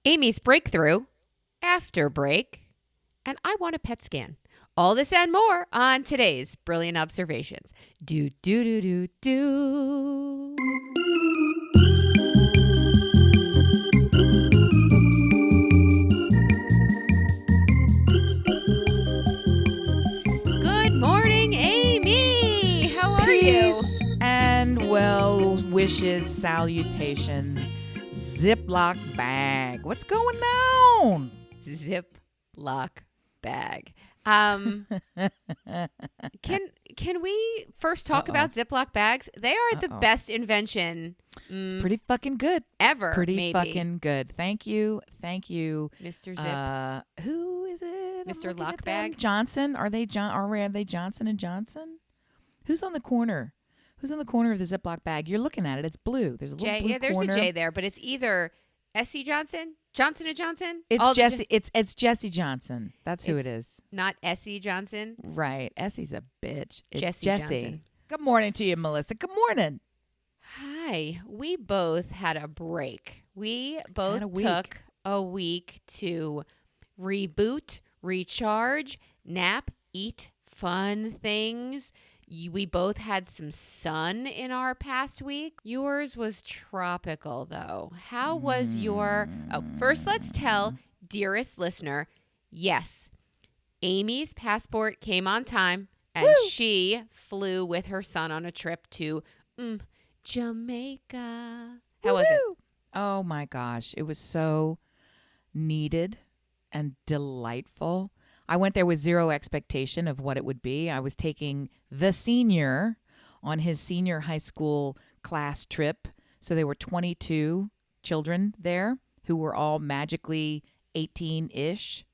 Amy's breakthrough after break, and I want a PET scan. All this and more on today's Brilliant Observations. Do, do, do, do, do. Good morning, Amy. How are you? Peace and well wishes, salutations. Ziploc bag. What's going on? Ziploc bag. Can we first talk about Ziploc bags? They are the best invention Pretty fucking good. ever. Pretty maybe. fucking good. Thank you. Mr. Zip. Who is it? I'm Mr. looking at Lockbag? them. Johnson. Are they Johnson and Johnson? Who's on the corner? Who's on the corner of the Ziploc bag? You're looking at it. It's blue. There's a little J. blue Yeah, there's corner. a J there, but it's either S.C. Johnson, Johnson & Johnson. It's All the Jesse. It's Jesse Johnson. That's who it It's is. not S.C. Johnson. Right. Essie's a bitch. It's Jesse Jesse. Johnson. Good morning to you, Melissa. Good morning. Hi. We both had a break. We both Had a week. took a week to reboot, recharge, nap, eat fun things. We both had some sun in our past week. Yours was tropical, though. How was your... Oh, first let's tell, dearest listener, yes, Amy's passport came on time, and Woo! she flew with her son on a trip to Jamaica. How was it? Woo-hoo! Oh my gosh. It was so needed and delightful. I went there with zero expectation of what it would be. I was taking the senior on his senior high school class trip. So there were 22 children there who were all magically 18-ish.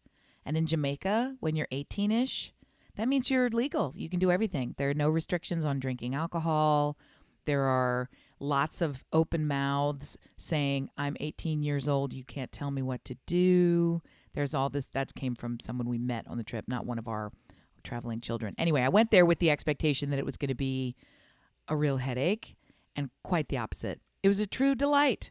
And in Jamaica, when you're 18-ish, that means you're legal. You can do everything. There are no restrictions on drinking alcohol. There are lots of open mouths saying, I'm 18 years old. You can't tell me what to do. There's all this. That came from someone we met on the trip, not one of our traveling children. Anyway, I went there with the expectation that it was going to be a real headache, and quite the opposite. It was a true delight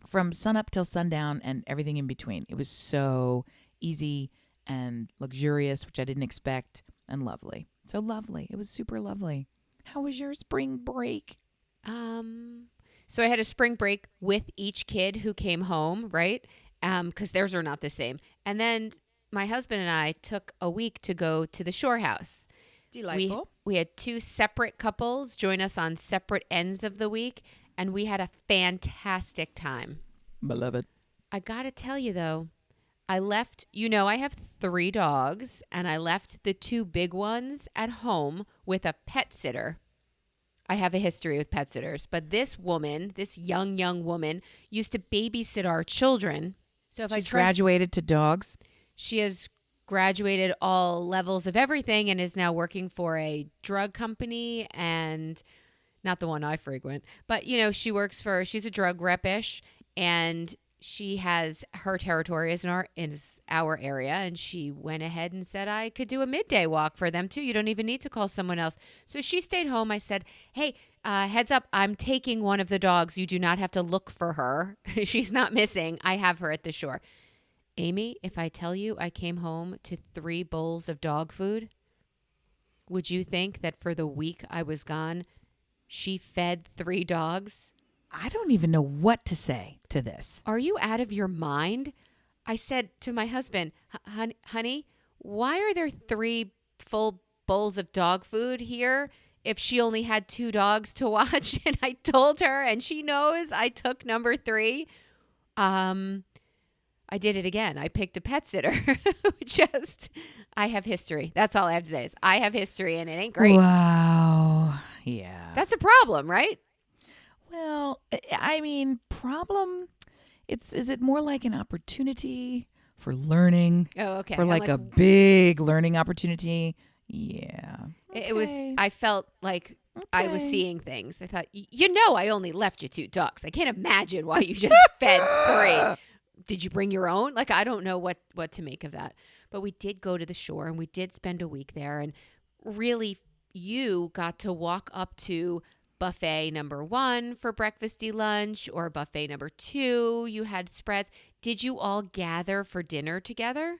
from sunup till sundown and everything in between. It was so easy and luxurious, which I didn't expect, and lovely. So lovely. It was super lovely. How was your spring break? So I had a spring break with each kid who came home, right? Because theirs are not the same. And then my husband and I took a week to go to the Shore House. Delightful. We had two separate couples join us on separate ends of the week, and we had a fantastic time. Beloved. I got to tell you, though, I left, I have 3 dogs, and I left the 2 big ones at home with a pet sitter. I have a history with pet sitters, but this woman, this young woman, used to babysit our children. So if She's graduated to dogs. she has graduated all levels of everything and is now working for a drug company, and not the one I frequent, but she's a drug rep-ish, and she has her territory is in our area, and she went ahead and said I could do a midday walk for them too. You don't even need to call someone else. So she stayed home. I said, hey, heads up, I'm taking one of the dogs. You do not have to look for her. She's not missing. I have her at the shore. Amy, if I tell you I came home to 3 bowls of dog food, would you think that for the week I was gone, she fed 3 dogs? I don't even know what to say to this. Are you out of your mind? I said to my husband, honey, why are there 3 full bowls of dog food here if she only had 2 dogs to watch? And I told her, and she knows I took number 3. I did it again. I picked a pet sitter. I have history. That's all I have to say is I have history, and it ain't great. Wow. Yeah. That's a problem, right? Well, I mean, problem. Is it more like an opportunity for learning? Oh, okay. For like a big learning opportunity? Yeah. It was. Okay. I felt like I was Okay. seeing things. I thought, I only left you 2 dogs. I can't imagine why you just fed 3. Did you bring your own? Like, I don't know what to make of that. But we did go to the shore, and we did spend a week there, and really, you got to walk up to buffet number 1 for breakfasty lunch or buffet number 2, you had spreads. Did you all gather for dinner together?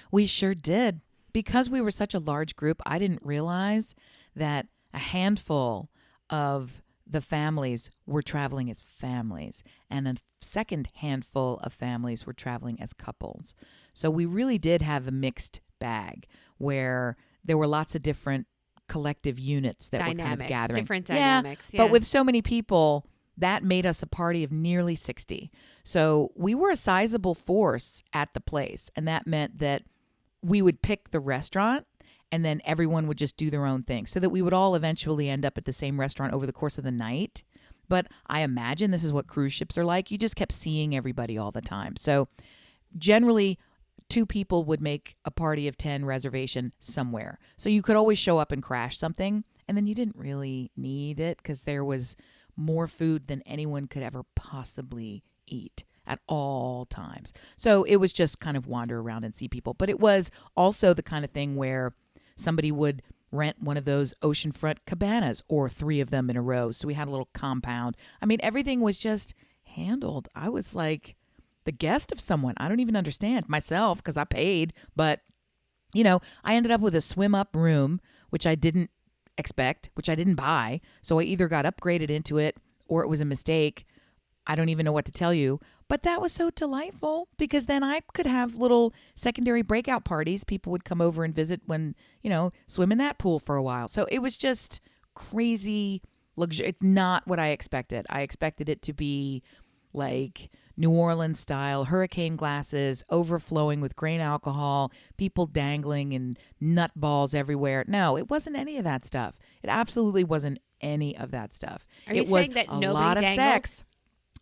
We sure did. Because we were such a large group, I didn't realize that a handful of the families were traveling as families, and a second handful of families were traveling as couples. So we really did have a mixed bag where there were lots of different collective units that were kind of gathering. Different dynamics. Yeah, but with so many people, that made us a party of nearly 60. So we were a sizable force at the place, and that meant that we would pick the restaurant and then everyone would just do their own thing so that we would all eventually end up at the same restaurant over the course of the night. But I imagine this is what cruise ships are like. You just kept seeing everybody all the time. So generally, 2 people would make a party of 10 reservation somewhere. So you could always show up and crash something, and then you didn't really need it because there was more food than anyone could ever possibly eat at all times. So it was just kind of wander around and see people. But it was also the kind of thing where somebody would rent one of those oceanfront cabanas or 3 of them in a row. So we had a little compound. I mean, everything was just handled. I was like the guest of someone. I don't even understand myself because I paid. But, I ended up with a swim up room, which I didn't expect, which I didn't buy. So I either got upgraded into it or it was a mistake. I don't even know what to tell you. But that was so delightful because then I could have little secondary breakout parties. People would come over and visit when, swim in that pool for a while. So it was just crazy luxury. It's not what I expected. I expected it to be like New Orleans style, hurricane glasses, overflowing with grain alcohol, people dangling and nut balls everywhere. No, it wasn't any of that stuff. It absolutely wasn't any of that stuff. Are you it was saying that a nobody lot of dangled? sex.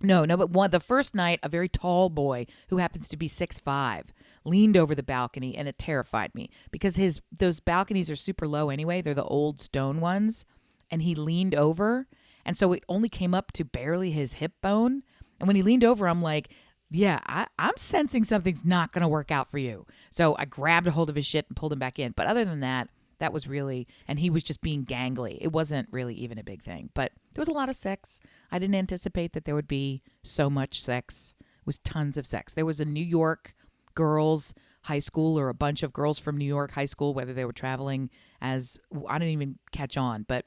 No, but the first night, a very tall boy who happens to be 6'5" leaned over the balcony, and it terrified me because those balconies are super low anyway. They're the old stone ones, and he leaned over, and so it only came up to barely his hip bone. And when he leaned over, I'm like, yeah, I'm sensing something's not going to work out for you. So I grabbed a hold of his shit and pulled him back in. But other than that, that was really, and he was just being gangly. It wasn't really even a big thing, but there was a lot of sex. I didn't anticipate that there would be so much sex. It was tons of sex. There was a New York girls' high school or a bunch of girls from New York high school, whether they were traveling as, I didn't even catch on, but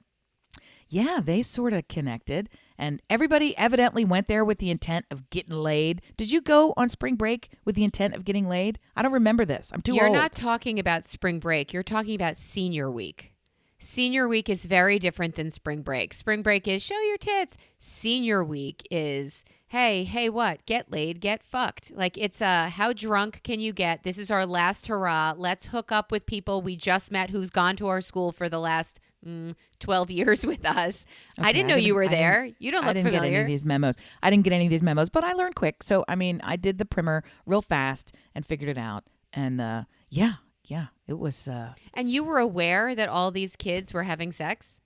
yeah, they sort of connected, and everybody evidently went there with the intent of getting laid. Did you go on spring break with the intent of getting laid? I don't remember this. I'm too old. You're not talking about spring break. You're talking about senior week. Senior week is very different than spring break. Spring break is show your tits. Senior week is, hey, what? Get laid, get fucked. Like it's how drunk can you get? This is our last hurrah. Let's hook up with people we just met who's gone to our school for the last 12 years with us. Okay, I didn't know you were there. You don't look familiar. I didn't get any of these memos. I didn't get any of these memos, but I learned quick. So, I mean, I did the primer real fast and figured it out. And yeah, it was. And you were aware that all these kids were having sex?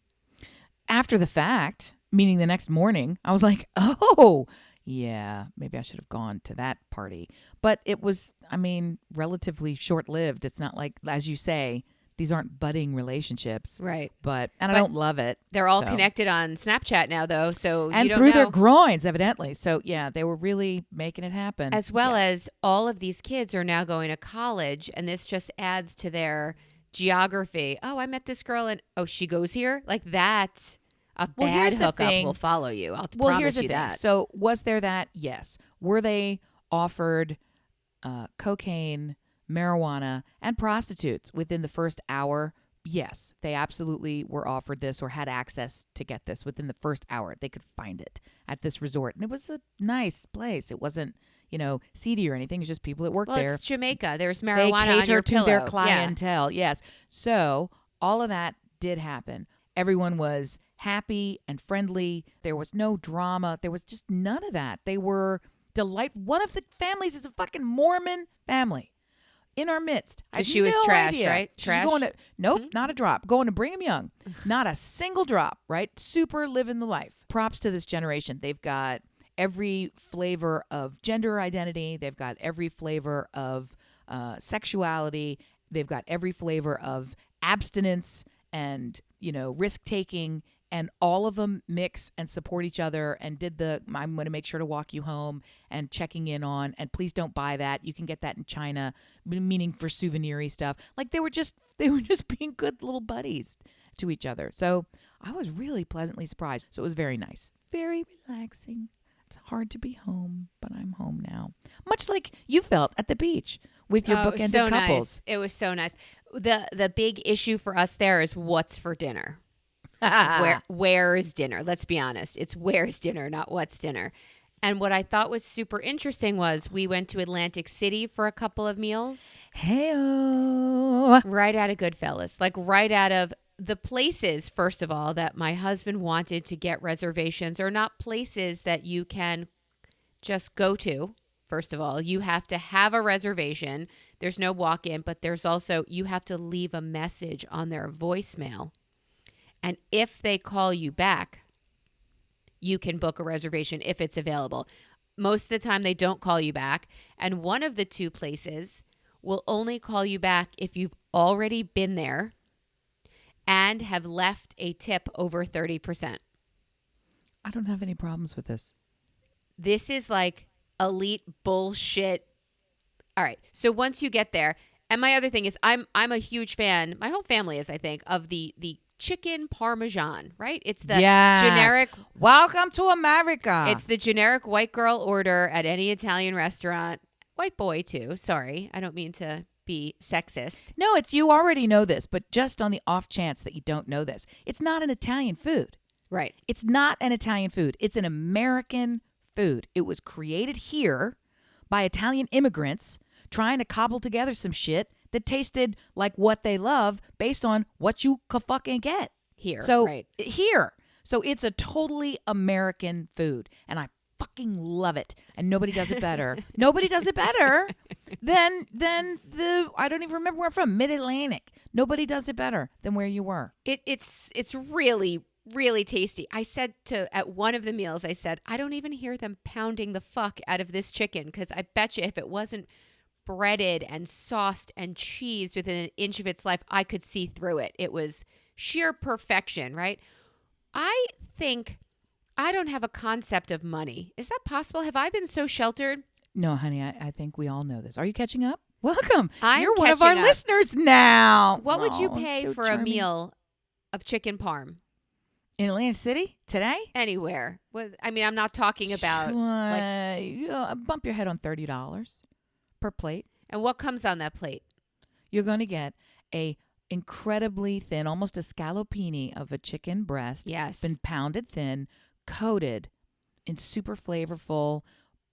After the fact, meaning the next morning, I was like, oh, yeah, maybe I should have gone to that party. But it was, I mean, relatively short-lived. It's not like, as you say, these aren't budding relationships. Right. But I don't love it. They're all connected on Snapchat now, though. So and you don't through know. their groins, evidently. So, yeah, they were really making it happen. As well as all of these kids are now going to college, and this just adds to their geography. Oh, I met this girl, and she goes here? Like that, a bad hookup will follow you. I'll promise you that. So was there that? Yes. Were they offered cocaine, marijuana, and prostitutes within the first hour? Yes, they absolutely were offered this or had access to get this within the first hour. They could find it at this resort. And it was a nice place. It wasn't, seedy or anything. It's just people that worked there. Well, it's Jamaica. There's marijuana on your to pillow. Their clientele. Yeah. Yes. So all of that did happen. Everyone was happy and friendly. There was no drama. There was just none of that. They were delightful. One of the families is a fucking Mormon family in our midst. So she was trash, right? She's going to, nope, not a drop. Going to Brigham Young. Not a single drop, right? Super living the life. Props to this generation. They've got every flavor of gender identity. They've got every flavor of sexuality. They've got every flavor of abstinence and, risk taking and all of them mix and support each other and did the I'm going to make sure to walk you home and checking in on, and please don't buy that. You can get that in China, meaning for souvenir-y stuff. Like they were just being good little buddies to each other. So I was really pleasantly surprised. So it was very nice. Very relaxing. It's hard to be home, but I'm home now. Much like you felt at the beach with your bookended so couples. Nice. It was so nice. The big issue for us there is what's for dinner. Where is dinner? Let's be honest. It's where's dinner, not what's dinner. And what I thought was super interesting was we went to Atlantic City for a couple of meals. Hey-o. Right out of Goodfellas. Like right out of the places, first of all, that my husband wanted to get reservations are not places that you can just go to. First of all, you have to have a reservation. There's no walk-in, but there's also, you have to leave a message on their voicemail. And if they call you back, you can book a reservation if it's available. Most of the time, they don't call you back. And one of the two places will only call you back if you've already been there and have left a tip over 30%. I don't have any problems with this. This is like elite bullshit. All right. So once you get there, and my other thing is I'm a huge fan, my whole family is, I think, of the chicken parmesan, right? It's the generic. Welcome to America. It's the generic white girl order at any Italian restaurant. White boy too. Sorry. I don't mean to be sexist. No, it's you already know this, but just on the off chance that you don't know this, it's not an Italian food. Right. It's not an Italian food. It's an American food. It was created here by Italian immigrants trying to cobble together some shit that tasted like what they love based on what you could fucking get. Here. So, right. Here. So it's a totally American food. And I fucking love it. And nobody does it better. Nobody does it better than the, I don't even remember where I'm from, Mid-Atlantic. Nobody does it better than where you were. It's really, really tasty. I said at one of the meals, I said, I don't even hear them pounding the fuck out of this chicken, because I bet you if it wasn't breaded and sauced and cheesed within an inch of its life, I could see through it. It was sheer perfection, right? I think I don't have a concept of money. Is that possible? Have I been so sheltered? No, honey, I think we all know this. Are you catching up? Welcome. You're one of our listeners now. What would you pay so for charming. a meal of chicken parm? In Atlantic City today? Anywhere. I mean, I'm not talking about bump your head on $30 per plate. And what comes on that plate? You're going to get a incredibly thin, almost a scallopini of a chicken breast. Yes. It's been pounded thin, coated in super flavorful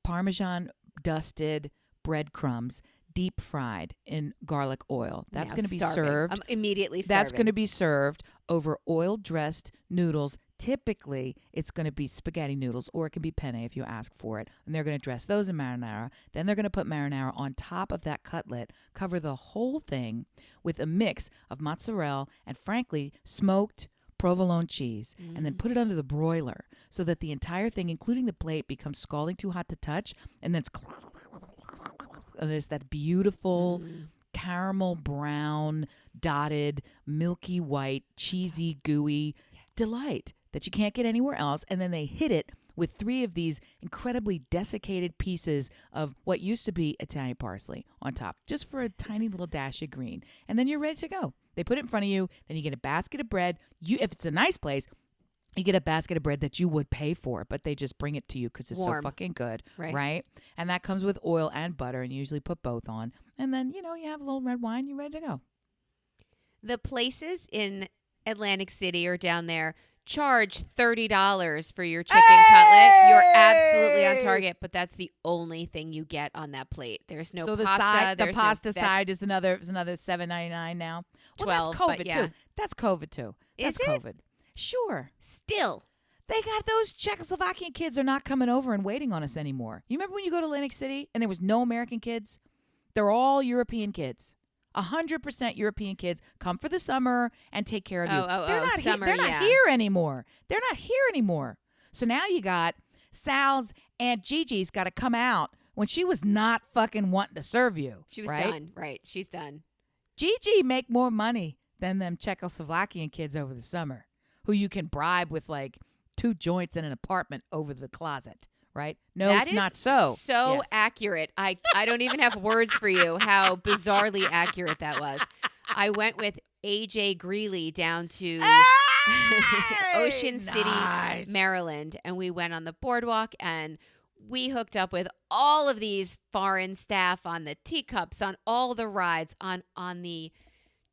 Parmesan dusted breadcrumbs, deep fried in garlic oil. That's going to be served. I'm immediately starving. That's going to be served over oil-dressed noodles. Typically, it's going to be spaghetti noodles, or it can be penne if you ask for it. And they're going to dress those in marinara. Then they're going to put marinara on top of that cutlet, cover the whole thing with a mix of mozzarella and, frankly, smoked provolone cheese, and then put it under the broiler so that the entire thing, including the plate, becomes scalding too hot to touch, and then there's that beautiful caramel brown dotted milky white cheesy gooey delight that you can't get anywhere else. And then they hit it with 3 of these incredibly desiccated pieces of what used to be Italian parsley on top, just for a tiny little dash of green. And then you're ready to go. They put it in front of you. Then you get a basket of bread. If it's a nice place, you get a basket of bread that you would pay for, but they just bring it to you because it's warm. so fucking good, Right. right? And that comes with oil and butter, and you usually put both on. And then, you have a little red wine. You're ready to go. The places in Atlantic City or down there charge $30 for your chicken cutlet. You're absolutely on target, but that's the only thing you get on that plate. There's no so pasta. The pasta side is another $7.99 now. Well, 12, that's COVID but yeah. too. That's COVID too. That's Is it? COVID. Sure. Still. They got those Czechoslovakian kids are not coming over and waiting on us anymore. You remember when you go to Atlantic City and there was no American kids? They're all European kids. 100% European kids come for the summer and take care of you. They're not summer, they're not here anymore. They're not here anymore. So now you got Sal's Aunt Gigi's got to come out when she was not fucking wanting to serve you. She was right? done. Right. She's done. Gigi make more money than them Czechoslovakian kids over the summer. who you can bribe with like 2 joints in an apartment over the closet, right? No, That it's is not so. so Yes. accurate. I don't even have words for you how bizarrely accurate that was. I went with AJ Greeley down to Ocean City, Nice. Maryland, and we went on the boardwalk and we hooked up with all of these foreign staff on the teacups, on all the rides, on the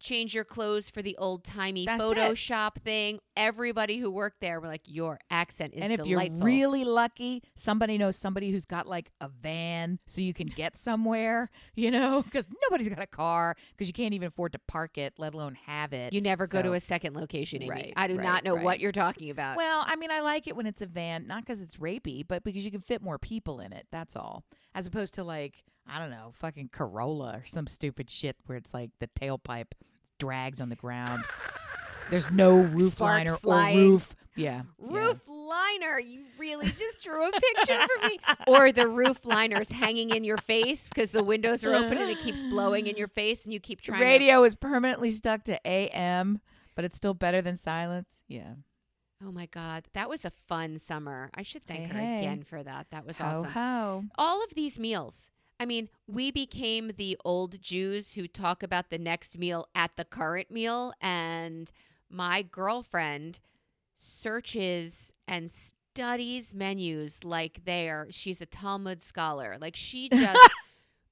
change your clothes for the old timey That's Photoshop thing. Everybody who worked there were like, your accent is And if delightful. you're really lucky, somebody knows somebody who's got like a van so you can get somewhere, because nobody's got a car because you can't even afford to park it, let alone have it. You never go to So- a second location, Amy. Right, I do not know right. what you're talking about. Well, I mean, I like it when it's a van, not because it's rapey, but because you can fit more people in it. That's all. As opposed to like, I don't know, fucking Corolla or some stupid shit where it's like the tailpipe drags on the ground. There's no roof Sparks liner or flying. roof. Yeah. Roof liner, you really just drew a picture for me. Or the roof liner's hanging in your face because the windows are open and it keeps blowing in your face and you keep The trying radio is permanently stuck to AM, but it's still better than silence. Yeah. Oh my God. That was a fun summer. I should thank her Hey. again for that. That was Ho awesome. ho. All of these meals. I mean, we became the old Jews who talk about the next meal at the current meal. And my girlfriend searches and studies menus like she's a Talmud scholar. Like she just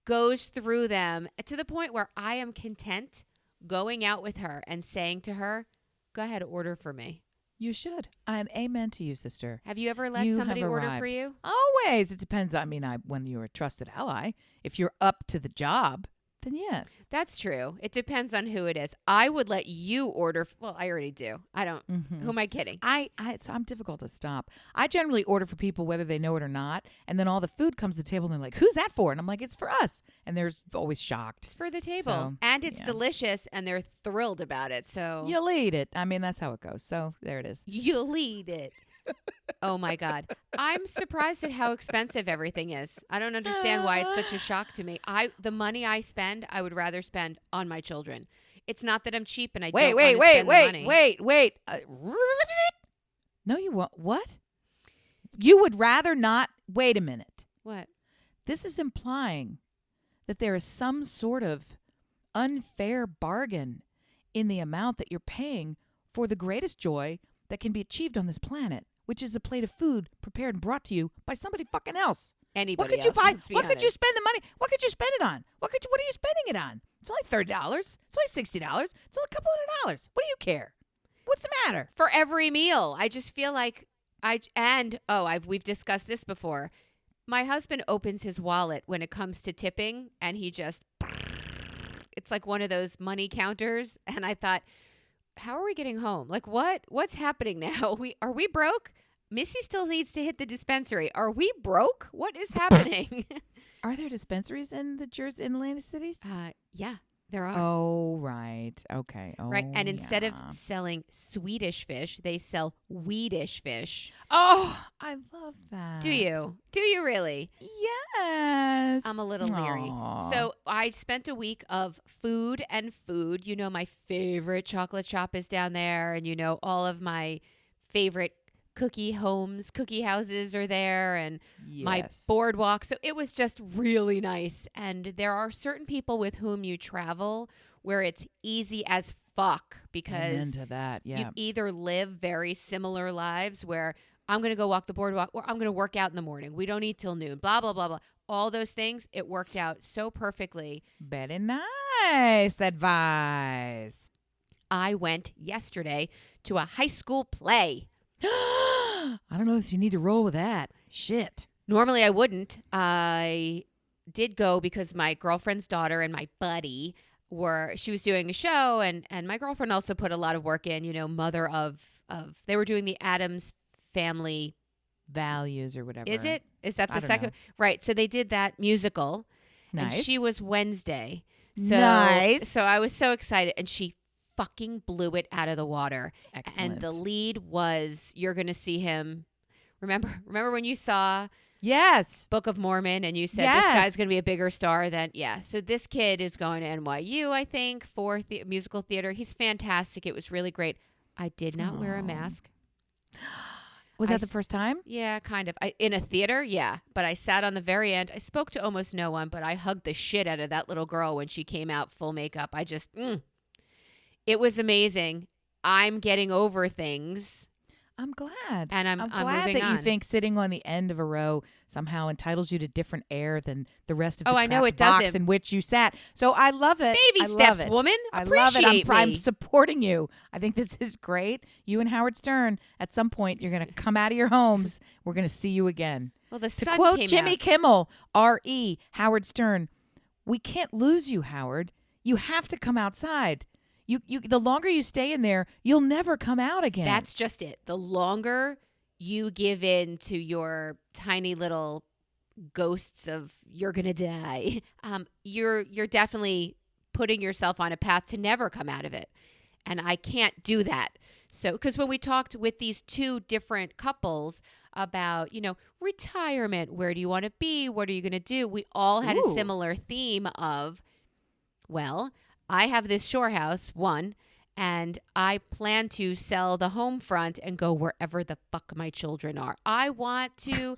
goes through them to the point where I am content going out with her and saying to her, go ahead, order for me. You should. And amen to you, sister. Have you ever let You somebody have order arrived. for you? Always. It depends. I mean, when you're a trusted ally, if you're up to the job, then yes. That's true. It depends on who it is. I would let you order. Well, I already do. I don't. Mm-hmm. Who am I kidding? So I'm difficult to stop. I generally order for people whether they know it or not, and then all the food comes to the table and they're like, "Who's that for?" And I'm like, "It's for us." And they're always shocked. It's for the table. So, and it's yeah. delicious and they're thrilled about it. So You'll eat it. I mean, that's how it goes. So there it is. you'll eat it. Oh my God. I'm surprised at how expensive everything is. I don't understand why it's such a shock to me. The money I spend, I would rather spend on my children. It's not that I'm cheap and I don't want to spend the money. wait. No, you won't. What? You would rather not. Wait a minute. What? This is implying that there is some sort of unfair bargain in the amount that you're paying for the greatest joy that can be achieved on this planet, which is a plate of food prepared and brought to you by somebody fucking else. Anybody What could else, you buy? let's be What could you honest. spend the money? What could you spend it on? What are you spending it on? It's only $30. It's only $60. It's only a couple $100. What do you care? What's the matter? For every meal. I just feel like we've discussed this before. My husband opens his wallet when it comes to tipping and it's like one of those money counters. And I thought, how are we getting home? Like what's happening now? Are we broke? Missy still needs to hit the dispensary. Are we broke? What is happening? Are there dispensaries in the Atlantic cities? Yeah, there are. Oh, right. Okay. Oh, Right. And instead of yeah. selling Swedish fish, they sell Swedish fish. Oh, I love that. Do you? Do you really? Yes. I'm a little leery. Aw. So I spent a week of food and food. You know, my favorite chocolate shop is down there. And, all of my favorite cookie houses are there. And my Yes. boardwalk. So it was just really nice. And there are certain people with whom you travel where it's easy as fuck because into that. Yeah. you either live very similar lives where I'm going to go walk the boardwalk or I'm going to work out in the morning. We don't eat till noon, blah, blah, blah, blah. All those things, it worked out so perfectly. Very nice advice. I went yesterday to a high school play. I don't know if you need to roll with that. Shit. Normally I wouldn't. I did go because my girlfriend's daughter and my buddy she was doing a show and my girlfriend also put a lot of work in, mother of they were doing the Addams Family. Values or whatever. Is it? Is that I the don't second? know. Right. So they did that musical. Nice. And she was Wednesday. So, Nice. So I was so excited. And she fucking blew it out of the water. Excellent. And the lead was, you're going to see him. Remember when you saw Yes. Book of Mormon and you said Yes. this guy's going to be a bigger star than, yeah. So this kid is going to NYU, I think, for musical theater. He's fantastic. It was really great. I did not wear a Aw. mask. Was I that the s- first time? Yeah, kind of. In a theater, yeah. But I sat on the very end. I spoke to almost no one, but I hugged the shit out of that little girl when she came out full makeup. It was amazing. I'm getting over things, I'm glad. and I'm I'm glad moving that you on. think sitting on the end of a row somehow entitles you to different air than the rest of the Oh, I know trapped it box doesn't. in which you sat. So I love it. Baby I love steps, it. woman. I love it. I'm, Appreciate I'm me. supporting you. I think this is great. You and Howard Stern, at some point, you're going to come out of your homes. We're going to see you again. Well, the To sun quote came Jimmy out. Kimmel, R.E., Howard Stern, we can't lose you, Howard. You have to come outside. The longer you stay in there, you'll never come out again. That's just it. The longer you give in to your tiny little ghosts of you're gonna die, you're definitely putting yourself on a path to never come out of it. And I can't do that. So, because when we talked with these two different couples about, retirement, where do you want to be? What are you going to do? We all had a Ooh. similar theme of, well, I have this shore house, one, and I plan to sell the home front and go wherever the fuck my children are. I want to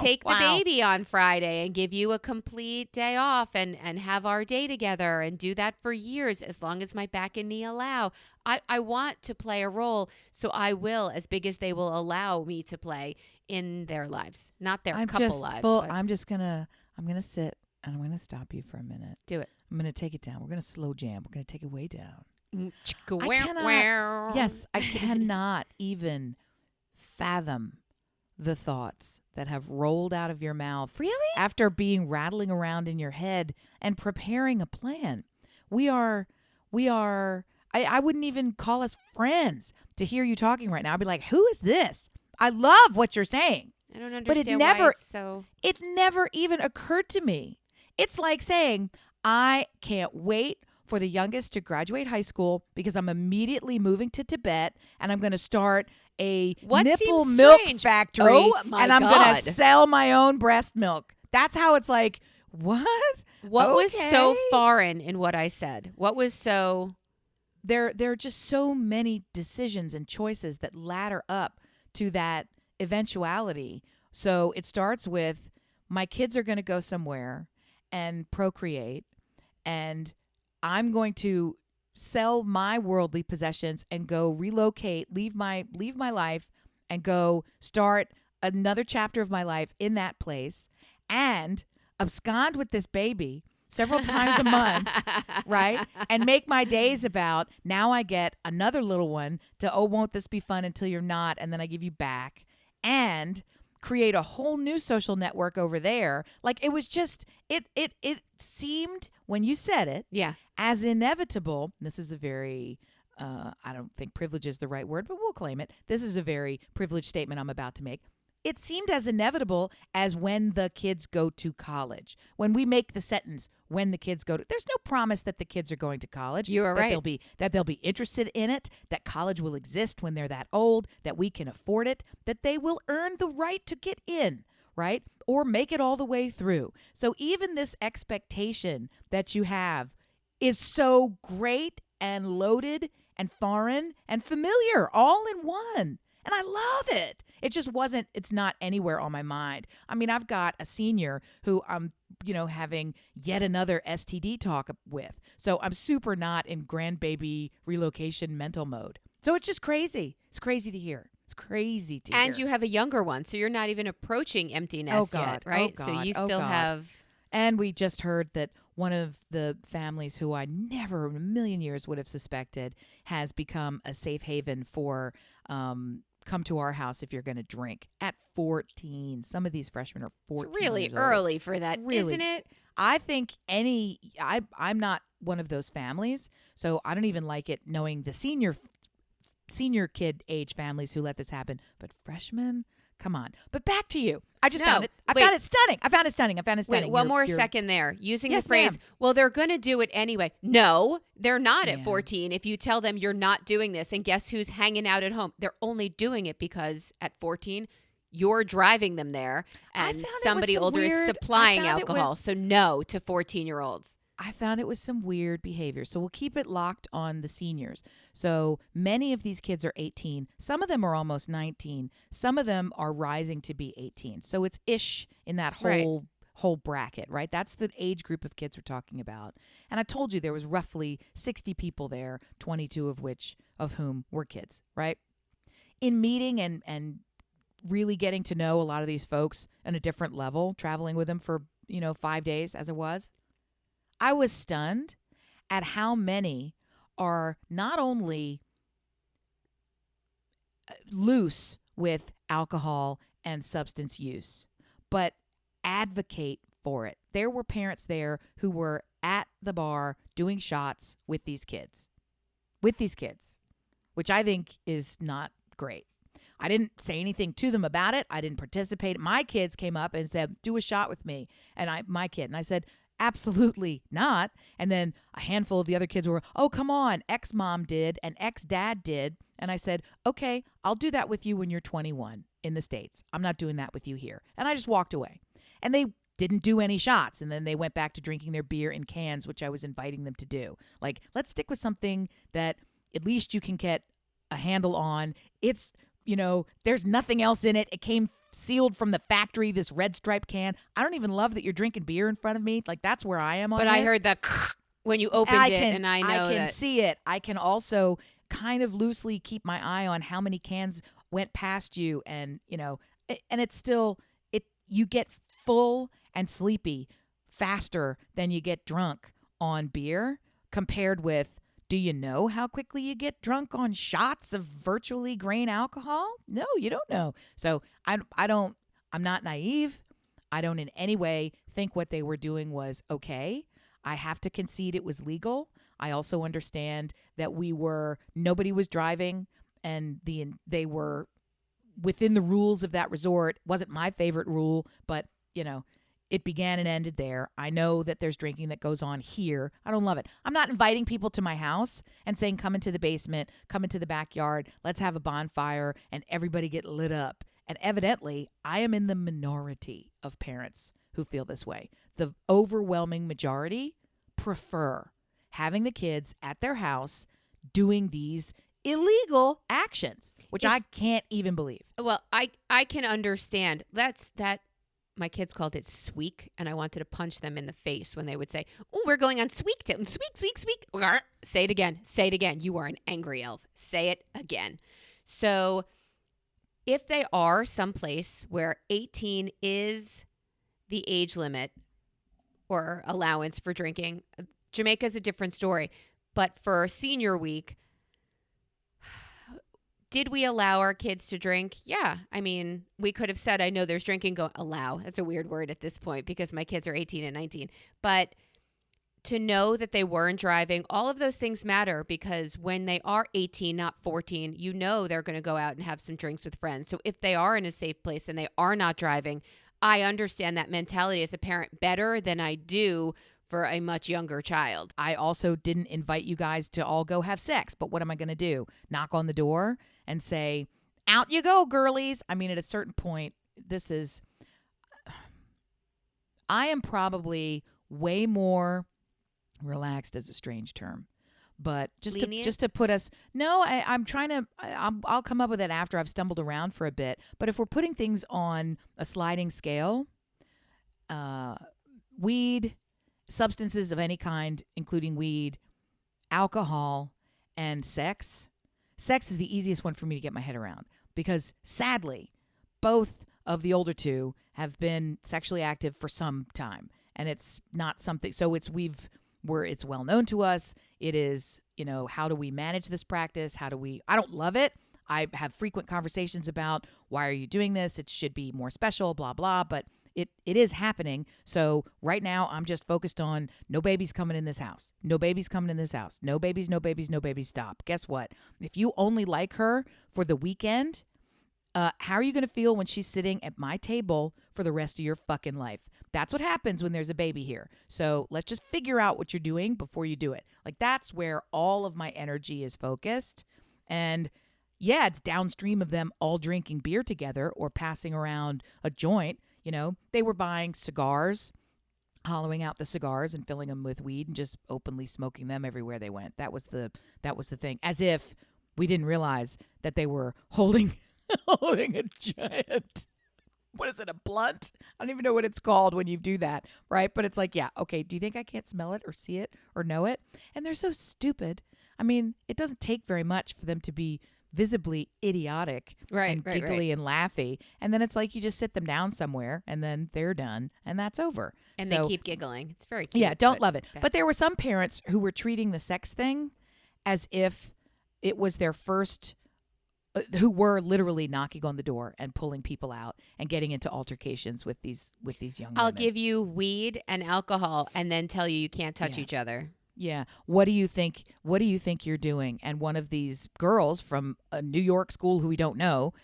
take the Wow. baby on Friday and give you a complete day off and have our day together and do that for years as long as my back and knee allow. I want to play a role, so I will, as big as they will allow me to play in their lives, not their couple lives. But I'm gonna sit and I'm gonna stop you for a minute. do it. I'm gonna take it down. We're gonna slow jam. We're gonna take it way down. Cannot. Yes, I cannot even fathom the thoughts that have rolled out of your mouth Really? after being rattling around in your head and preparing a plan. I wouldn't even call us friends to hear you talking right now. I'd be like, who is this? I love what you're saying. I don't understand But it why never- it's so. It never even occurred to me. It's like saying, I can't wait for the youngest to graduate high school because I'm immediately moving to Tibet and I'm going to start a What nipple seems milk strange? factory Oh, my and I'm going God. to sell my own breast milk. That's how it's like, what? What was so Okay. foreign in what I said? What was so. There are just so many decisions and choices that ladder up to that eventuality. So it starts with my kids are going to go somewhere and procreate, and I'm going to sell my worldly possessions and go relocate, leave my life and go start another chapter of my life in that place and abscond with this baby several times a month, right? And make my days about now I get another little one to, oh, won't this be fun until you're not, and then I give you back, and create a whole new social network over there. Like it was just it seemed when you said it Yeah. as inevitable. This is a very I don't think privilege is the right word, but we'll claim it. This is a very privileged statement I'm about to make. It seemed as inevitable as when the kids go to college. When we make the sentence, when the kids go to, there's no promise that the kids are going to college. You are that right. They'll be interested in it, that college will exist when they're that old, that we can afford it, that they will earn the right to get in, right? Or make it all the way through. So even this expectation that you have is so great and loaded and foreign and familiar all in one. And I love it. It just wasn't, it's not anywhere on my mind. I mean, I've got a senior who I'm, having yet another STD talk with. So I'm super not in grandbaby relocation mental mode. So it's just crazy. It's crazy to hear. It's crazy to hear. And you have a younger one, so you're not even approaching empty nest God. yet, right? Oh, So God. you Oh, still God. have. And we just heard that one of the families who I never in a million years would have suspected has become a safe haven for come to our house if you're going to drink at 14. Some of these freshmen are 14. It's really years old. early for that, Really. isn't it? I think I'm not one of those families, so I don't even like it knowing the senior kid age families who let this happen. But freshmen, come on. But back to you. I just No, found it. I wait. found it stunning. Wait, one more second there. Using Yes, the phrase, ma'am. well, they're going to do it anyway. No, they're not at Yeah. 14. If you tell them you're not doing this, and guess who's hanging out at home? They're only doing it because at 14, you're driving them there, I and found it was somebody some older weird- is I supplying found it alcohol. was- So no to 14-year-olds. I found it was some weird behavior. So we'll keep it locked on the seniors. So many of these kids are 18. Some of them are almost 19. Some of them are rising to be 18. So it's ish in that Right. whole bracket, right? That's the age group of kids we're talking about. And I told you there was roughly 60 people there, 22 of whom were kids, right? In meeting and really getting to know a lot of these folks on a different level, traveling with them for, 5 days as it was, I was stunned at how many are not only loose with alcohol and substance use, but advocate for it. There were parents there who were at the bar doing shots with these kids, which I think is not great. I didn't say anything to them about it. I didn't participate. My kids came up and said, "Do a shot with me." And I said, "Absolutely not." And then a handful of the other kids were, "Oh, come on. Ex-mom did and ex-dad did." And I said, "Okay, I'll do that with you when you're 21 in the States. I'm not doing that with you here." And I just walked away. And they didn't do any shots. And then they went back to drinking their beer in cans, which I was inviting them to do. Like, let's stick with something that at least you can get a handle on. It's, there's nothing else in it. It came sealed from the factory, this red stripe can. I don't even love that you're drinking beer in front of me. Like, that's where I am on But this. I heard that when you opened it, and I know I can that. see it. I can also kind of loosely keep my eye on how many cans went past you, and and it's still you get full and sleepy faster than you get drunk on beer, compared with, do you know how quickly you get drunk on shots of virtually grain alcohol? No, you don't know. So I'm not naive. I don't in any way think what they were doing was okay. I have to concede it was legal. I also understand that nobody was driving, and they were within the rules of that resort. Wasn't my favorite rule, but it began and ended there. I know that there's drinking that goes on here. I don't love it. I'm not inviting people to my house and saying, come into the basement, come into the backyard, let's have a bonfire and everybody get lit up. And evidently, I am in the minority of parents who feel this way. The overwhelming majority prefer having the kids at their house doing these illegal actions, which I can't even believe. Well, I can understand. That my kids called it sweek, and I wanted to punch them in the face when they would say, "Oh, we're going on sweek to sweek." Say it again. Say it again. You are an angry elf. Say it again. So, if they are someplace where 18 is the age limit or allowance for drinking, Jamaica's a different story. But for senior week, did we allow our kids to drink? Yeah. I mean, we could have said, I know there's drinking allow. That's a weird word at this point because my kids are 18 and 19. But to know that they weren't driving, all of those things matter because when they are 18, not 14, they're going to go out and have some drinks with friends. So if they are in a safe place and they are not driving, I understand that mentality as a parent better than I do for a much younger child. I also didn't invite you guys to all go have sex, but what am I going to do? Knock on the door and say, "Out you go, girlies." I mean, at a certain point, I am probably way more relaxed, is a strange term, but just to put us, no, I'm trying to, I'll come up with it after I've stumbled around for a bit. But if we're putting things on a sliding scale, weed, substances of any kind, including weed, alcohol, and sex. Sex is the easiest one for me to get my head around because sadly, both of the older two have been sexually active for some time, and it's not something. So it's well known to us. It is, how do we manage this practice? I don't love it. I have frequent conversations about why are you doing this? It should be more special, blah blah. But it is happening. So right now I'm just focused on no babies coming in this house. No babies coming in this house. No babies, no babies, no babies. Stop. Guess what? If you only like her for the weekend, how are you going to feel when she's sitting at my table for the rest of your fucking life? That's what happens when there's a baby here. So let's just figure out what you're doing before you do it. Like, that's where all of my energy is focused. And yeah, it's downstream of them all drinking beer together or passing around a joint. They were buying cigars. hollowing out the cigars and filling them with weed and just openly smoking them everywhere they went. That was the thing. As if we didn't realize that they were holding holding a giant, what is it, a blunt? I don't even know what it's called when you do that, right? But it's like, yeah, okay, do you think I can't smell it or see it or know it? And they're so stupid. I mean, it doesn't take very much for them to be visibly idiotic and giggly and laughy. And then it's like you just sit them down somewhere and then they're done and that's over. And So, they keep giggling. It's very cute. yeah, don't love it. bad. But there were some parents who were treating the sex thing as if it was their first, who were literally knocking on the door and pulling people out and getting into altercations with these young I'll women. give you weed and alcohol and then tell you can't touch Yeah. each other. Yeah. What do you think you're doing? And one of these girls from a New York school who we don't know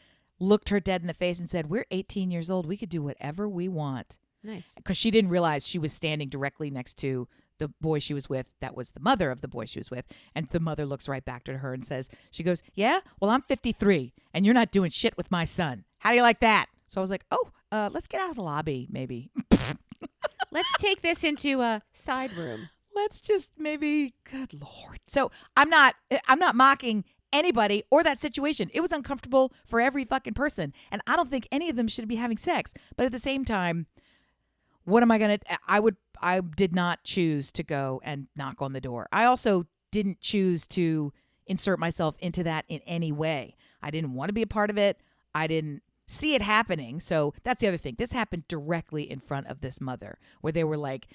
looked her dead in the face and said, "We're 18 years old. We could do whatever we want." Nice. Because she didn't realize she was standing directly next to the boy she was with. That was the mother of the boy she was with. And the mother looks right back to her and says, she goes, "Yeah, well, I'm 53 and you're not doing shit with my son. How do you like that?" So I was like, oh, let's get out of the lobby, maybe. Let's take this into a side room. Let's just maybe, good Lord. So I'm not mocking anybody or that situation. It was uncomfortable for every fucking person. And I don't think any of them should be having sex. But at the same time, what am I going to, I did not choose to go and knock on the door. I also didn't choose to insert myself into that in any way. I didn't want to be a part of it. I didn't see it happening. So that's the other thing. This happened directly in front of this mother where they were like,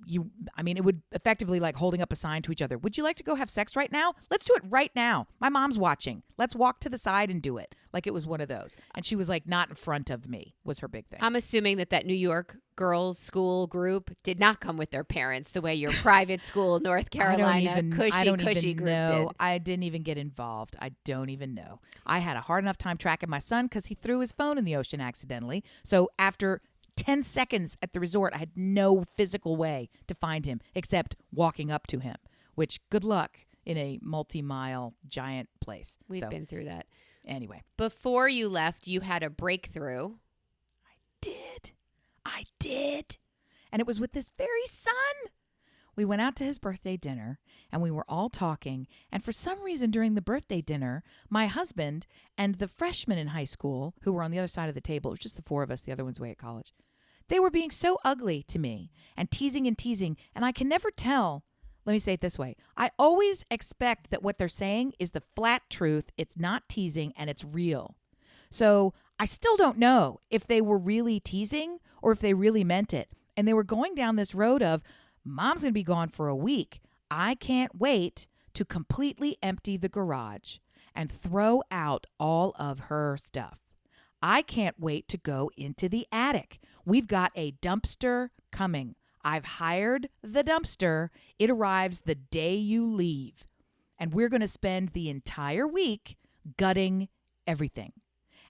it would effectively like holding up a sign to each other. "Would you like to go have sex right now? Let's do it right now. My mom's watching. Let's walk to the side and do it." Like it was one of those. And she was like, not in front of me was her big thing. I'm assuming that New York girls' school group did not come with their parents the way your private school, North Carolina, I don't cushy even group know. did. I didn't even get involved. I don't even know. I had a hard enough time tracking my son because he threw his phone in the ocean accidentally. So after 10 seconds at the resort, I had no physical way to find him except walking up to him, which good luck in a multi-mile giant place. We've been through that. Anyway. Before you left, you had a breakthrough. I did. And it was with this very son. We went out to his birthday dinner and we were all talking. And for some reason during the birthday dinner, my husband and the freshmen in high school who were on the other side of the table, it was just the four of us, the other one's away at college. They were being so ugly to me and teasing. And I can never tell. Let me say it this way. I always expect that what they're saying is the flat truth. It's not teasing and it's real. So I still don't know if they were really teasing or if they really meant it. And they were going down this road of, Mom's going to be gone for a week. I can't wait to completely empty the garage and throw out all of her stuff. I can't wait to go into the attic. We've got a dumpster coming. I've hired the dumpster. It arrives the day you leave. And we're going to spend the entire week gutting everything.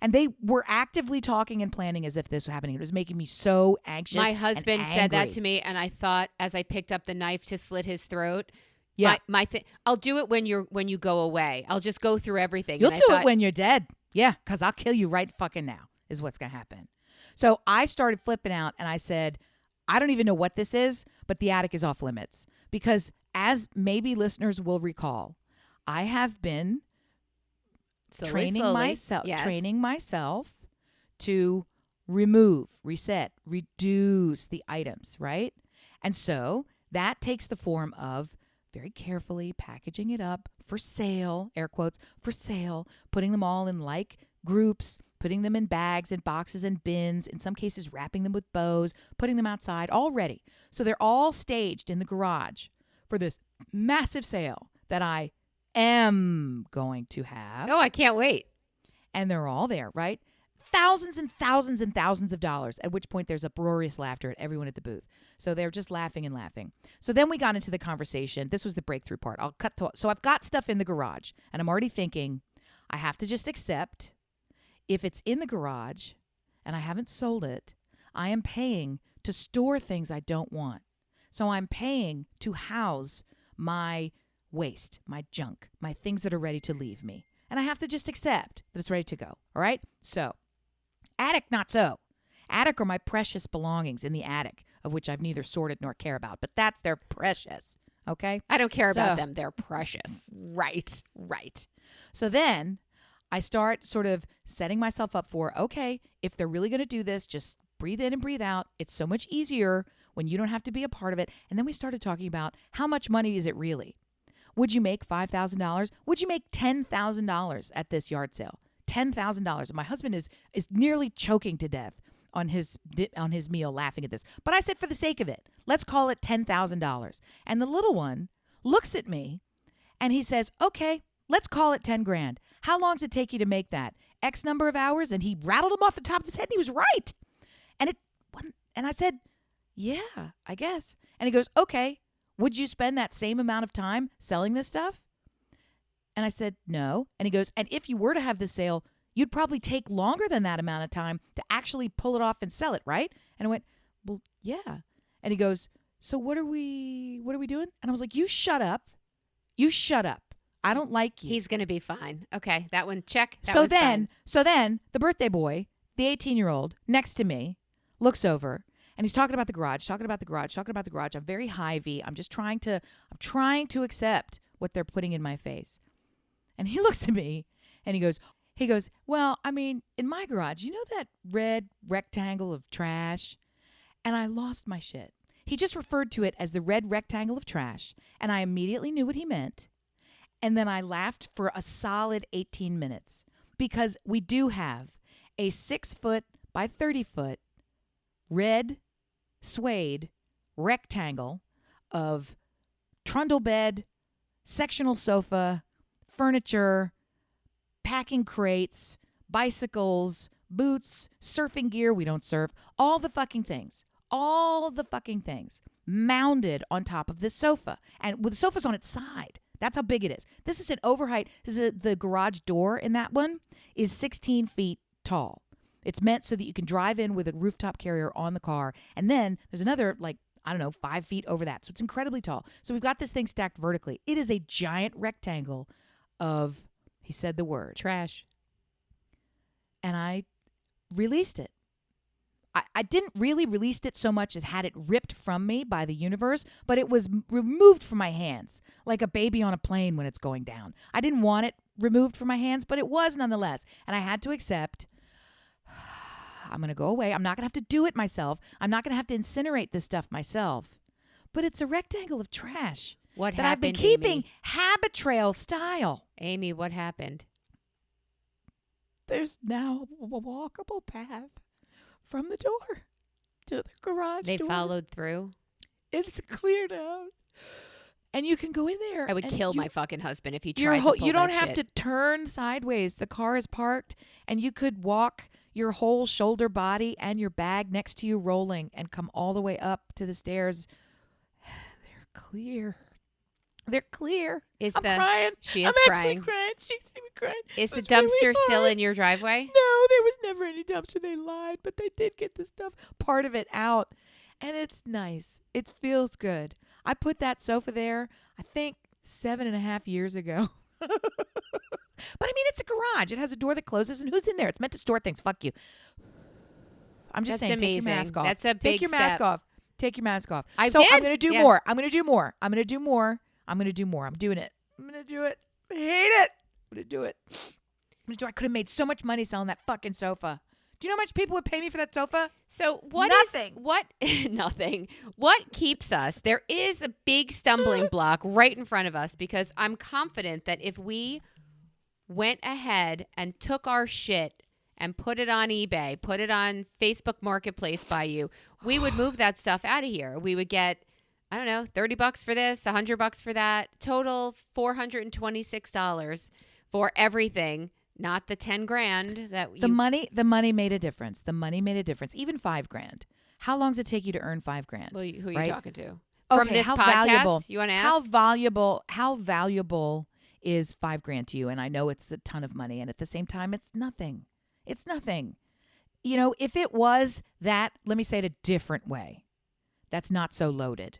And they were actively talking and planning as if this was happening. It was making me so anxious. My husband and said that angry. to me, and I thought as I picked up the knife to slit his throat, Yeah. my thing. I'll do it when you go away. I'll just go through everything. You'll And do I thought, it when you're dead. Yeah, because I'll kill you right fucking now is what's going to happen. So I started flipping out and I said, I don't even know what this is, but the attic is off limits. Because as maybe listeners will recall, I have been training myself to remove, reset, reduce the items, right? And so that takes the form of very carefully packaging it up for sale, air quotes, for sale, putting them all in like groups, putting them in bags and boxes and bins, in some cases wrapping them with bows, putting them outside, all ready. So they're all staged in the garage for this massive sale that I am going to have. Oh, I can't wait. And they're all there, right? Thousands and thousands and thousands of dollars, at which point there's uproarious laughter at everyone at the booth. So they're just laughing and laughing. So then we got into the conversation. This was the breakthrough part. So I've got stuff in the garage, and I'm already thinking I have to just accept if it's in the garage and I haven't sold it, I am paying to store things I don't want. So I'm paying to house my waste, my junk, my things that are ready to leave me. And I have to just accept that it's ready to go. All right? So, attic, not so. Attic are my precious belongings in the attic of which I've neither sorted nor care about. But they're precious. Okay? I don't care about So- them. They're precious. Right. So then I start sort of setting myself up for, okay, if they're really going to do this, just breathe in and breathe out. It's so much easier when you don't have to be a part of it. And then we started talking about how much money is it really? Would you make $5,000? Would you make $10,000 at this yard sale? $10,000. My husband is nearly choking to death on his meal laughing at this. But I said, for the sake of it, let's call it $10,000. And the little one looks at me and he says, okay, let's call it 10 grand. How long does it take you to make that? X number of hours? And he rattled them off the top of his head and he was right. And I said, yeah, I guess. And he goes, okay, would you spend that same amount of time selling this stuff? And I said, no. And he goes, and if you were to have this sale, you'd probably take longer than that amount of time to actually pull it off and sell it, right? And I went, well, yeah. And he goes, so what are we doing? And I was like, you shut up. You shut up. I don't like you. He's going to be fine. Okay, that one, check. That So one's then fine. the birthday boy, the 18-year-old next to me, looks over and he's talking about the garage. I'm very high-V. I'm trying to accept what they're putting in my face. And he looks at me and he goes, well, I mean, in my garage, you know that red rectangle of trash? And I lost my shit. He just referred to it as the red rectangle of trash, and I immediately knew what he meant. And then I laughed for a solid 18 minutes because we do have a 6-foot by 30-foot red suede rectangle of trundle bed, sectional sofa, furniture, packing crates, bicycles, boots, surfing gear. We don't surf. All the fucking things mounded on top of this sofa. And with the sofa's on its side. That's how big it is. This is an overheight. The garage door in that one is 16 feet tall. It's meant so that you can drive in with a rooftop carrier on the car. And then there's another, 5 feet over that. So it's incredibly tall. So we've got this thing stacked vertically. It is a giant rectangle of, he said the word, trash. And I released it. I didn't really release it so much as had it ripped from me by the universe, but it was removed from my hands like a baby on a plane when it's going down. I didn't want it removed from my hands, but it was nonetheless. And I had to accept, I'm going to go away. I'm not going to have to do it myself. I'm not going to have to incinerate this stuff myself. But it's a rectangle of trash What that happened, I've been keeping Amy? habit trail style. Amy, what happened? There's now a walkable path from the door to the garage They door. followed through. It's cleared out. And you can go in there. I would and kill you- my fucking husband if he your tried whole, to pull You don't that have shit. to turn sideways. The car is parked, and you could walk your whole shoulder body and your bag next to you rolling and come all the way up to the stairs. They're clear. They're clear. Is I'm the crying. she is I'm crying. actually crying. She see me crying. Is It the was really dumpster still hard. in your driveway? No, there was never any dumpster. They lied, but they did get the stuff, part of it out. And it's nice. It feels good. I put that sofa there, I think, 7.5 years ago. But I mean, it's a garage. It has a door that closes, and who's in there? It's meant to store things. Fuck you. I'm just That's saying, take your amazing. mask off. That's a Take big your mask step. off. Take your mask off. I so I'm did. going to do Yeah. more. I'm going to do more. I'm going to do more. I'm going to do more. I'm doing it. I'm going to do it. I hate it. I'm going to do it. I could have made so much money selling that fucking sofa. Do you know how much people would pay me for that sofa? So what is- Nothing. nothing. What keeps us? There is a big stumbling block right in front of us because I'm confident that if we went ahead and took our shit and put it on eBay, put it on Facebook Marketplace by you, we would move that stuff out of here. We would get, I don't know, $30 for this, $100 for that, total $426 for everything. Not the 10 grand that The money made a difference. The money made a difference. Even $5,000. How long does it take you to earn $5,000? Well, who are you right? talking to? From Okay, this how podcast? valuable? You want to ask? How valuable is $5,000 to you? And I know it's a ton of money, and at the same time, it's nothing. It's nothing. You know, if it was that, let me say it a different way. That's not so loaded.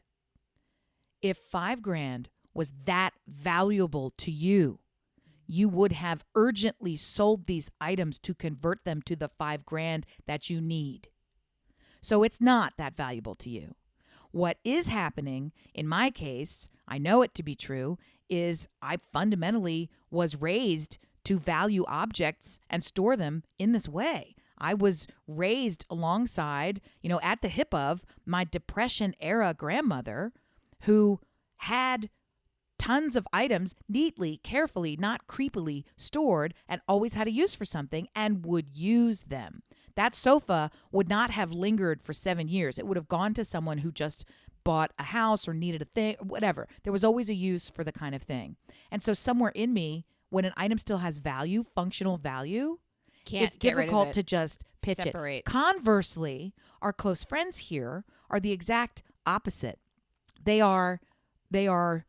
If $5,000 was that valuable to you, you would have urgently sold these items to convert them to the $5,000 that you need. So it's not that valuable to you. What is happening in my case, I know it to be true, is I fundamentally was raised to value objects and store them in this way. I was raised alongside, at the hip of my Depression era grandmother who had tons of items neatly, carefully, not creepily stored and always had a use for something and would use them. That sofa would not have lingered for 7 years. It would have gone to someone who just bought a house or needed a thing, whatever. There was always a use for the kind of thing. And so somewhere in me, when an item still has value, functional value, it's difficult to just pitch Separate. it. Conversely, our close friends here are the exact opposite. They are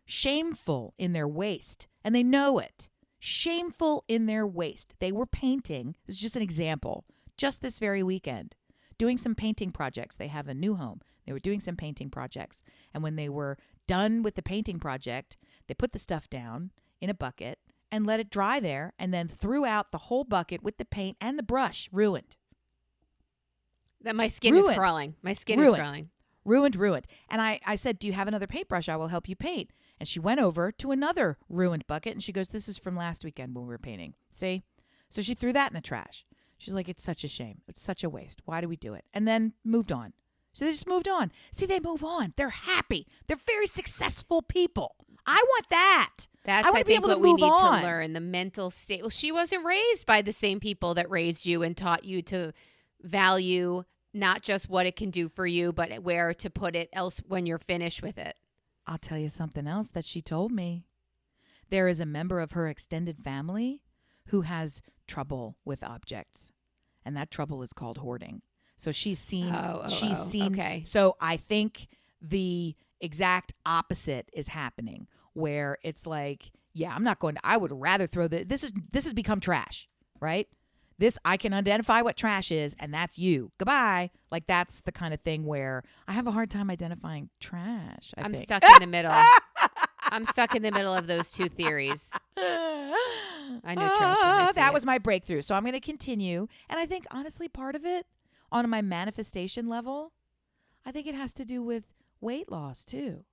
shameful in their waste, and they know it. Shameful in their waste. They were painting. This is just an example. Just this very weekend, doing some painting projects. They have a new home. They were doing some painting projects. And when they were done with the painting project, they put the stuff down in a bucket and let it dry there and then threw out the whole bucket with the paint and the brush. Ruined. That my skin is crawling. My skin is crawling. Ruined. And I said, do you have another paintbrush? I will help you paint. And she went over to another ruined bucket and she goes, this is from last weekend when we were painting. See? So she threw that in the trash. She's like, it's such a shame. It's such a waste. Why do we do it? And then moved on. So they just moved on. See, they move on. They're happy. They're very successful people. I want that. That's, I want I to be think, able what to we move need on. to learn, the mental state. Well, she wasn't raised by the same people that raised you and taught you to value not just what it can do for you, but where to put it else when you're finished with it. I'll tell you something else that she told me. There is a member of her extended family who has trouble with objects. And that trouble is called hoarding. So she's seen. Okay. So I think the exact opposite is happening, where it's like, yeah, I'm not going to. I would rather throw this has become trash, right? This, I can identify what trash is, and that's you. Goodbye. Like, that's the kind of thing where I have a hard time identifying trash. I'm think. stuck in the middle. I'm stuck in the middle of those two theories. I know trash. That was my breakthrough. So I'm going to continue. And I think, honestly, part of it, on my manifestation level, I think it has to do with weight loss, too.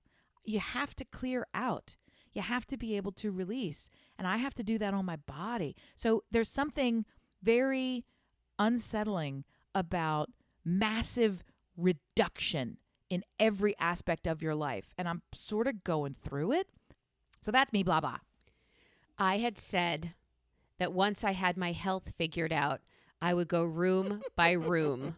You have to clear out. You have to be able to release. And I have to do that on my body. So there's something very unsettling about massive reduction in every aspect of your life. And I'm sort of going through it. So that's me, blah, blah. I had said that once I had my health figured out, I would go room by room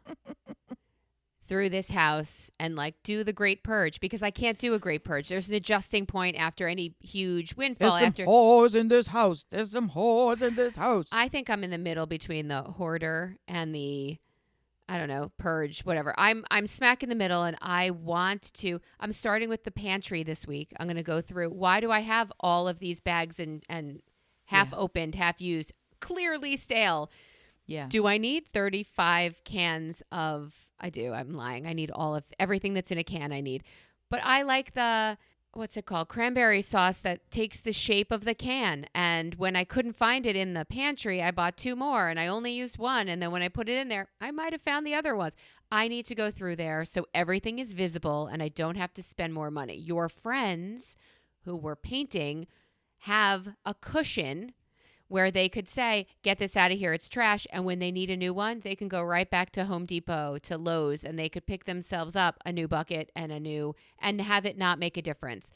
through this house and do the great purge, because I can't do a great purge. There's an adjusting point after any huge windfall. There's some whores in this house. There's some whores in this house. I think I'm in the middle between the hoarder and the, I don't know, purge, whatever. I'm smack in the middle, and I'm starting with the pantry this week. I'm going to go through, why do I have all of these bags and half opened, half used, clearly stale? Yeah. Do I need 35 cans of, I do, I'm lying. I need everything that's in a can I need. But I like the, what's it called? Cranberry sauce that takes the shape of the can. And when I couldn't find it in the pantry, I bought 2 more and I only used 1. And then when I put it in there, I might have found the other ones. I need to go through there so everything is visible and I don't have to spend more money. Your friends who were painting have a cushion where they could say, get this out of here, it's trash. And when they need a new one, they can go right back to Home Depot, to Lowe's, and they could pick themselves up a new bucket and and have it not make a difference.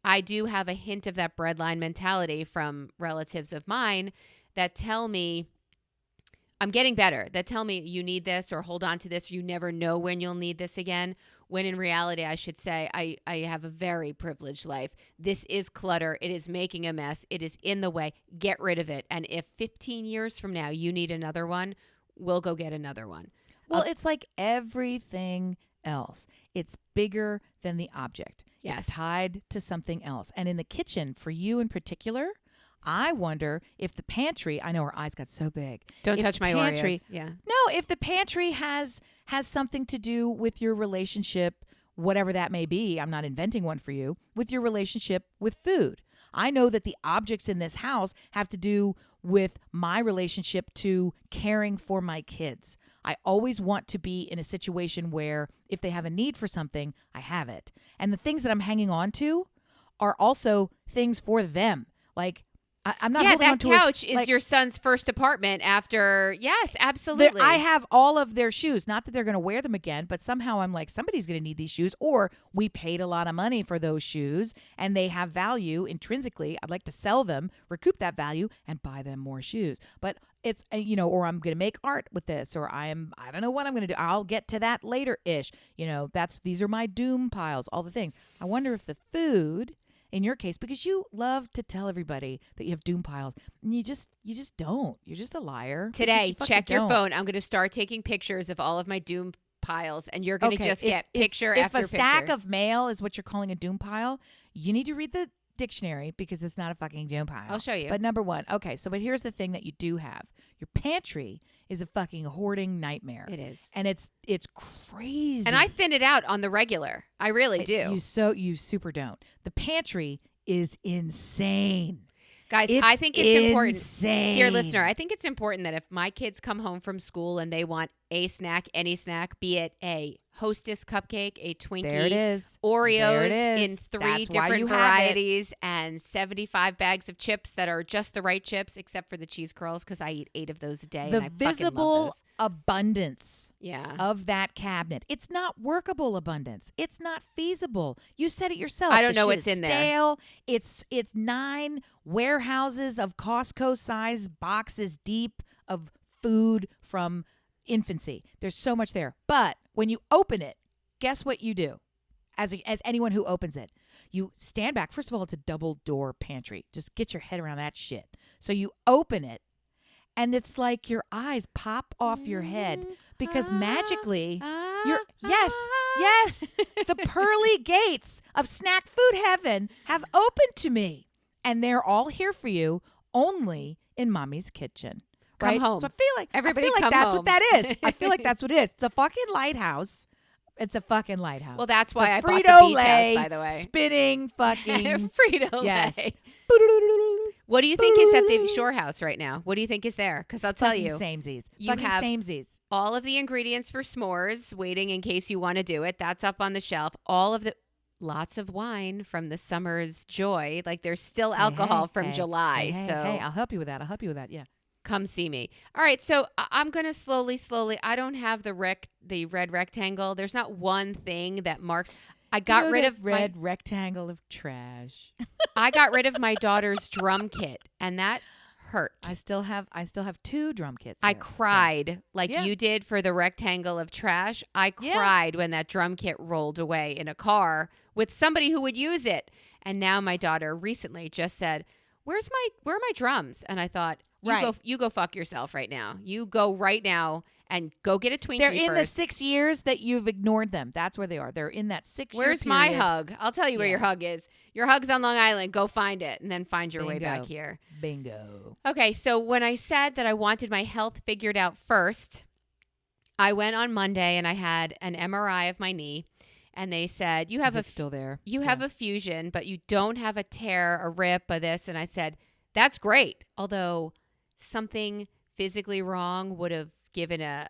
I do have a hint of that breadline mentality from relatives of mine that tell me, I'm getting better, that tell me you need this or hold on to this. You never know when you'll need this again. When in reality, I should say, I have a very privileged life. This is clutter. It is making a mess. It is in the way. Get rid of it. And if 15 years from now you need another one, we'll go get another one. Well, it's like everything else. It's bigger than the object. Yes. It's tied to something else. And in the kitchen, for you in particular, I wonder if the pantry, I know her eyes got so big. Don't touch my pantry, Oreos. Yeah. No, if the pantry has something to do with your relationship, whatever that may be, I'm not inventing one for you, with your relationship with food. I know that the objects in this house have to do with my relationship to caring for my kids. I always want to be in a situation where if they have a need for something, I have it. And the things that I'm hanging on to are also things for them. Like, I'm not holding on that to couch is like, your son's first apartment after. Yes, absolutely. I have all of their shoes. Not that they're going to wear them again, but somehow I'm like, somebody's going to need these shoes, or we paid a lot of money for those shoes and they have value intrinsically. I'd like to sell them, recoup that value, and buy them more shoes. But it's, or I'm going to make art with this, or I don't know what I'm going to do. I'll get to that later ish. These are my doom piles, all the things. I wonder if the food, in your case, because you love to tell everybody that you have doom piles, and you just don't. You're just a liar. Today, check your don't. phone. I'm going to start taking pictures of all of my doom piles, and you're going to just get picture if after a picture. stack of mail is what you're calling a doom pile, you need to read the dictionary because it's not a fucking doom pile. I'll show you. But number one, okay, but here's the thing that you do have. Your pantry is a fucking hoarding nightmare. It is. And it's crazy. And I thin it out on the regular. I really do. You super don't. The pantry is insane. Guys, I think it's important. Insane. Dear listener, I think it's important that if my kids come home from school and they want a snack, any snack, be it a Hostess cupcake, a Twinkie, there it is. Oreos there it is. in 3 That's why different you have it. varieties, and 75 bags of chips that are just the right chips, except for the cheese curls, because I eat 8 of those a day. The and I fucking love visible those. abundance Yeah. of that cabinet. It's not workable abundance. It's not feasible. You said it yourself. I don't The know shit what's is in there. stale. It's 9 warehouses of Costco size boxes deep of food from infancy. There's so much there. But when you open it, guess what you do? As anyone who opens it, you stand back. First of all, it's a double door pantry. Just get your head around that shit. So you open it, and it's like your eyes pop off your head because magically yes, the pearly gates of snack food heaven have opened to me, and they're all here for you only in Mommy's kitchen. Come right? home. So I feel like Everybody come come that's home. what that is. I feel like that's what it is. It's a fucking lighthouse. It's a fucking lighthouse. Well, that's It's why a I bought the beach Frito-Lay house, by the way. spinning fucking Frito-Lay. yes. What do you think is at the Shore House right now? What do you think is there? Because I'll tell you, Samesies. you Fucking have samesies. all of the ingredients for s'mores waiting in case you want to do it. That's up on the shelf. All of the lots of wine from the summer's joy. Like there's still alcohol from July. Hey, I'll help you with that. Yeah. Come see me. All right, so I'm gonna slowly. I don't have the red rectangle. There's not one thing that marks. I got rid of red rectangle of trash. I got rid of my daughter's drum kit, and that hurt. I still have 2 drum kits. I here. cried like Yeah. you did for the rectangle of trash. I Yeah. cried when that drum kit rolled away in a car with somebody who would use it. And now my daughter recently just said, where are my drums?" And I thought, you go fuck yourself right now. You go right now and go get a Twinkie They're in the first. 6 years that you've ignored them. That's where they are. They're in that 6-year Where's my period. hug? I'll tell you where your hug is. Your hug's on Long Island. Go find it and then find your way Bingo. back here. Bingo. Okay, so when I said that I wanted my health figured out first, I went on Monday and I had an MRI of my knee, and they said you have still there. you have a fusion, but you don't have a tear, a rip, or this. And I said that's great, although something physically wrong would have given a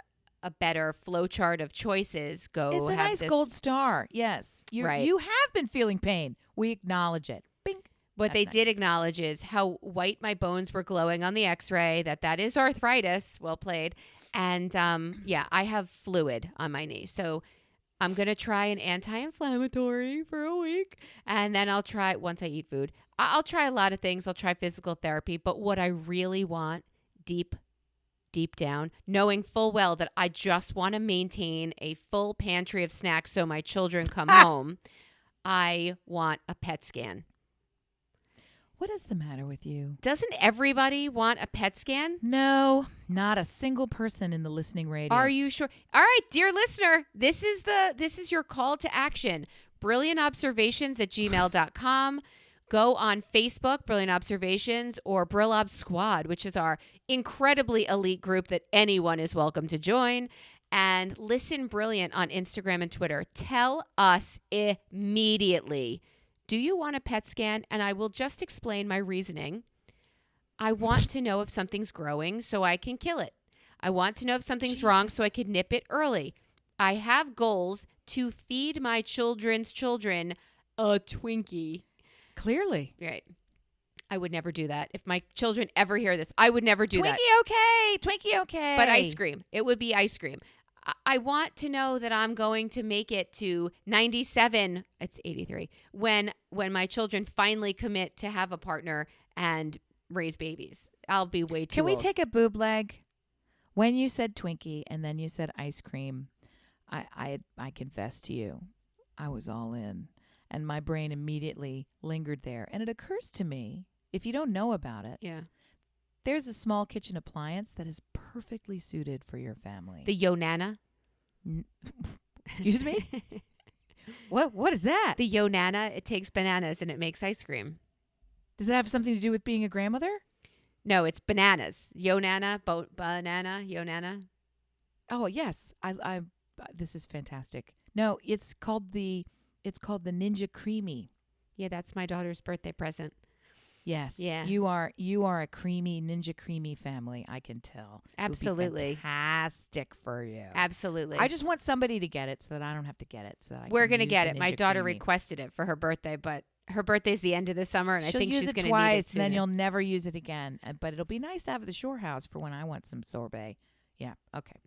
better flow chart of choices. Go It's a have nice this. gold star. Yes. Right. You have been feeling pain. We acknowledge it. Bing. What That's they nice. did acknowledge is how white my bones were glowing on the x-ray, that is arthritis. Well played. And I have fluid on my knee. So I'm going to try an anti-inflammatory for a week. And then I'll try, once I eat food, I'll try a lot of things. I'll try physical therapy. But what I really want deep down, knowing full well that I just want to maintain a full pantry of snacks so my children come home, I want a PET scan. What is the matter with you? Doesn't everybody want a PET scan? No, not a single person in the listening radius. Are you sure? All right, dear listener, this is your call to action. brilliantobservations@gmail.com. Go on Facebook, Brilliant Observations, or Brillob Squad, which is our incredibly elite group that anyone is welcome to join. And Listen Brilliant on Instagram and Twitter. Tell us immediately, do you want a PET scan? And I will just explain my reasoning. I want to know if something's growing so I can kill it. I want to know if something's wrong so I can nip it early. I have goals to feed my children's children a Twinkie. Clearly. Right. I would never do that. If my children ever hear this, I would never do that. Twinkie okay. But ice cream. It would be ice cream. I want to know that I'm going to make it to 97. It's 83. When my children finally commit to have a partner and raise babies. I'll be way too Can we old. take a boob leg? When you said Twinkie and then you said ice cream, I confess to you, I was all in. And my brain immediately lingered there. And it occurs to me, if you don't know about it, Yeah. there's a small kitchen appliance that is perfectly suited for your family. The Yonana. Excuse me? What is that? The Yonana, it takes bananas and it makes ice cream. Does it have something to do with being a grandmother? No, it's bananas. Yonana, banana, Yonana. Oh, yes. I this is fantastic. No, it's called the Ninja Creamy. Yeah, that's my daughter's birthday present. Yes. Yeah. You are a creamy Ninja Creamy family, I can tell. Absolutely. It would be fantastic for you. Absolutely. I just want somebody to get it so that I don't have to get it. So that I We're can going to use get the it. My Ninja daughter Creamy. requested it for her birthday, but her birthday's the end of the summer, and She'll I think use she's it going to need it twice, and sooner. then you'll never use it again. But it'll be nice to have at the shore house for when I want some sorbet. Yeah. Okay.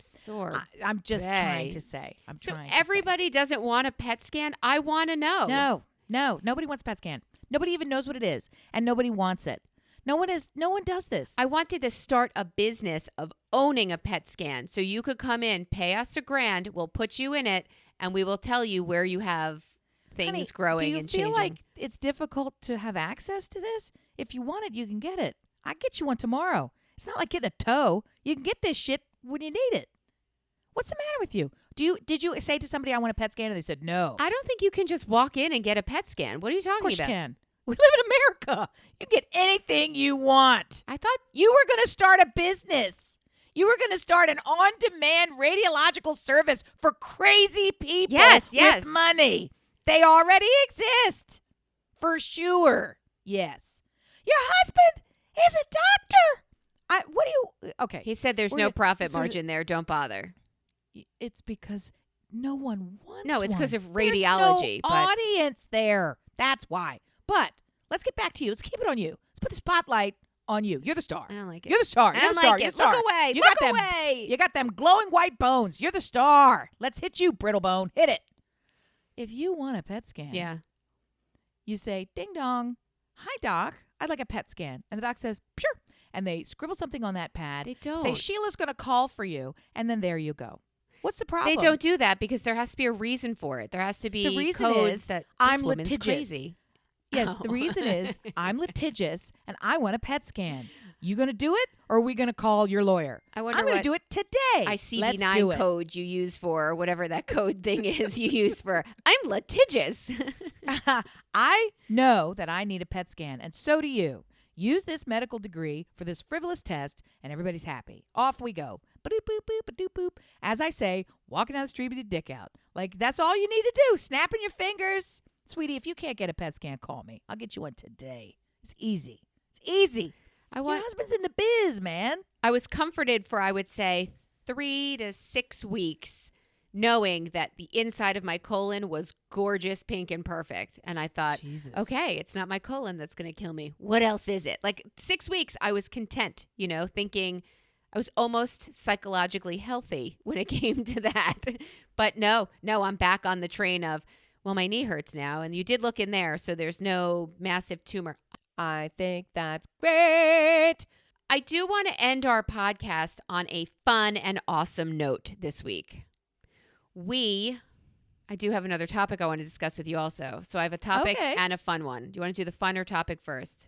I'm just trying to say. So everybody doesn't want a PET scan? I want to know. No. Nobody wants a PET scan. Nobody even knows what it is, and nobody wants it. No one does this. I wanted to start a business of owning a PET scan. So you could come in, pay us $1,000, we'll put you in it, and we will tell you where you have things Honey, growing and changing. Do you feel like it's difficult to have access to this? If you want it, you can get it. I get you one tomorrow. It's not like getting a toe. You can get this shit when you need it. What's the matter with you? Did you say to somebody I want a PET scan and they said no? I don't think you can just walk in and get a PET scan. What are you Of talking course about? you can. We live in America. You can get anything you want. I thought You were going to start a business. You were going to start an on-demand radiological service for crazy people with money. They already exist. For sure. Yes. Your husband is a doctor. Okay. he said there's We're no gonna- profit sort of- margin there. Don't bother. It's because no one wants No, it's 'cause one. of radiology, There's no but- audience there. That's why. But let's get back to you. Let's keep it on you. Let's put the spotlight on you. You're the star. I don't like it. You're the star. I You're don't the star. like You're it. the star. Look away. You Look got them. away. You got them glowing white bones. You're the star. Let's hit you, brittle bone. Hit it. If you want a PET scan, Yeah. you say, ding dong. Hi, doc. I'd like a PET scan. And the doc says, sure. And they scribble something on that pad. They don't. Say, Sheila's going to call for you. And then there you go. What's the problem? They don't do that because there has to be a reason for it. There has to be The reason codes is that I'm this woman's litigious. crazy. Yes, the reason is I'm litigious and I want a PET scan. You going to do it or are we going to call your lawyer? I wonder I'm going to what do it today. Let's do ICD-9 it. code you use for whatever that code thing is you use for. I'm litigious. I know that I need a PET scan, and so do you. Use this medical degree for this frivolous test, and everybody's happy. Off we go. Ba-doop, boop, boop, ba-doop, boop. As I say, walking down the street with your dick out. Like, that's all you need to do. Snapping your fingers. Sweetie, if you can't get a PET scan, call me. I'll get you one today. It's easy. It's easy. Your husband's in the biz, man. I was comforted for, I would say, 3 to 6 weeks, knowing that the inside of my colon was gorgeous, pink, and perfect. And I thought, Jesus. okay, it's not my colon that's going to kill me. What else is it? Like 6 weeks, I was content, thinking I was almost psychologically healthy when it came to that. But no, I'm back on the train of, well, my knee hurts now. And you did look in there, so there's no massive tumor. I think that's great. I do want to end our podcast on a fun and awesome note this week. I do have another topic I want to discuss with you also. So I have a topic and a fun one. Do you want to do the fun or topic first?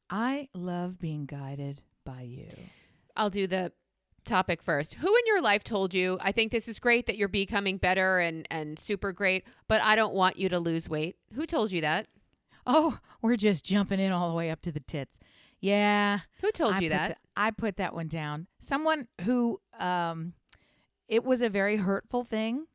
I love being guided by you. I'll do the topic first. Who in your life told you, I think this is great that you're becoming better and super great, but I don't want you to lose weight? Who told you that? Oh, we're just jumping in all the way up to the tits. Yeah. Who told you that? I put that one down. Someone who, it was a very hurtful thing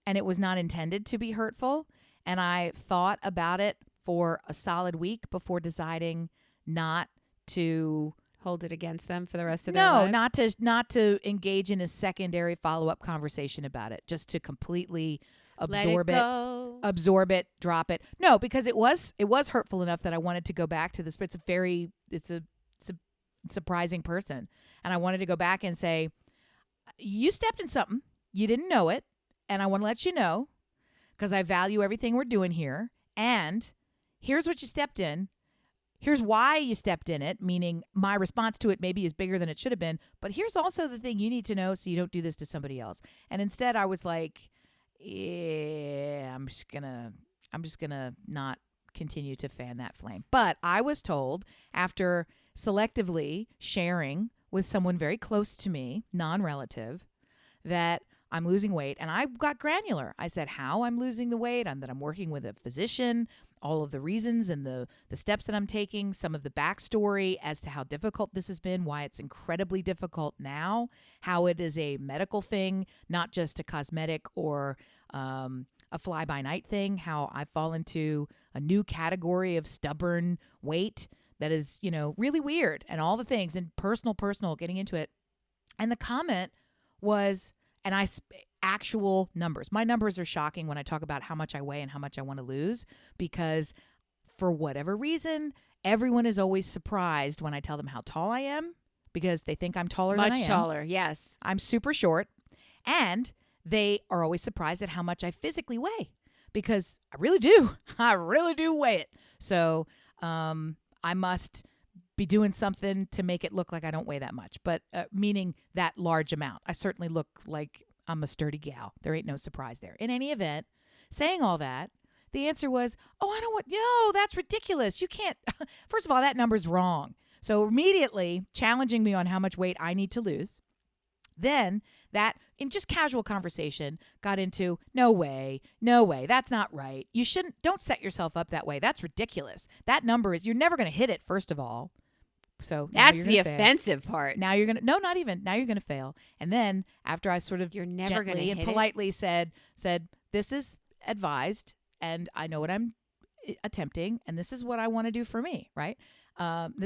and it was not intended to be hurtful. And I thought about it for a solid week before deciding not to hold it against them for the rest of their No, lives? not to engage in a secondary follow-up conversation about it, just to completely Let it absorb it, go. drop it. No, because it was hurtful enough that I wanted to go back to this. But it's a surprising person, and I wanted to go back and say, you stepped in something, you didn't know it, and I want to let you know because I value everything we're doing here. And here's what you stepped in. Here's why you stepped in it, meaning my response to it maybe is bigger than it should have been. But here's also the thing you need to know so you don't do this to somebody else. And instead, I was like, yeah, I'm just gonna not continue to fan that flame. But I was told after selectively sharing with someone very close to me, non-relative, that I'm losing weight. And I got granular. I said how I'm losing the weight, and that I'm working with a physician, all of the reasons and the steps that I'm taking, some of the backstory as to how difficult this has been, why it's incredibly difficult now, how it is a medical thing, not just a cosmetic or a fly-by-night thing, how I fall into a new category of stubborn weight that is, really weird, and all the things, and personal, getting into it. And the comment was, and actual numbers. My numbers are shocking when I talk about how much I weigh and how much I want to lose, because for whatever reason, everyone is always surprised when I tell them how tall I am, because they think I'm taller than I am. Much taller, yes. I'm super short, and they are always surprised at how much I physically weigh, because I really do. I really do weigh it. So I must be doing something to make it look like I don't weigh that much, but meaning that large amount. I certainly look like I'm a sturdy gal. There ain't no surprise there. In any event, saying all that, the answer was, no, that's ridiculous. You can't, first of all, that number's wrong. So immediately challenging me on how much weight I need to lose. Then that, in just casual conversation, got into, no way, that's not right. Don't set yourself up that way. That's ridiculous. That number is, you're never going to hit it, first of all. So that's the fail. offensive part. Now you're going to, no, not even, now you're going to fail. And then after I sort of You're never going to gently and hit politely said, this is advised, and I know what I'm attempting, and this is what I want to do for me, right?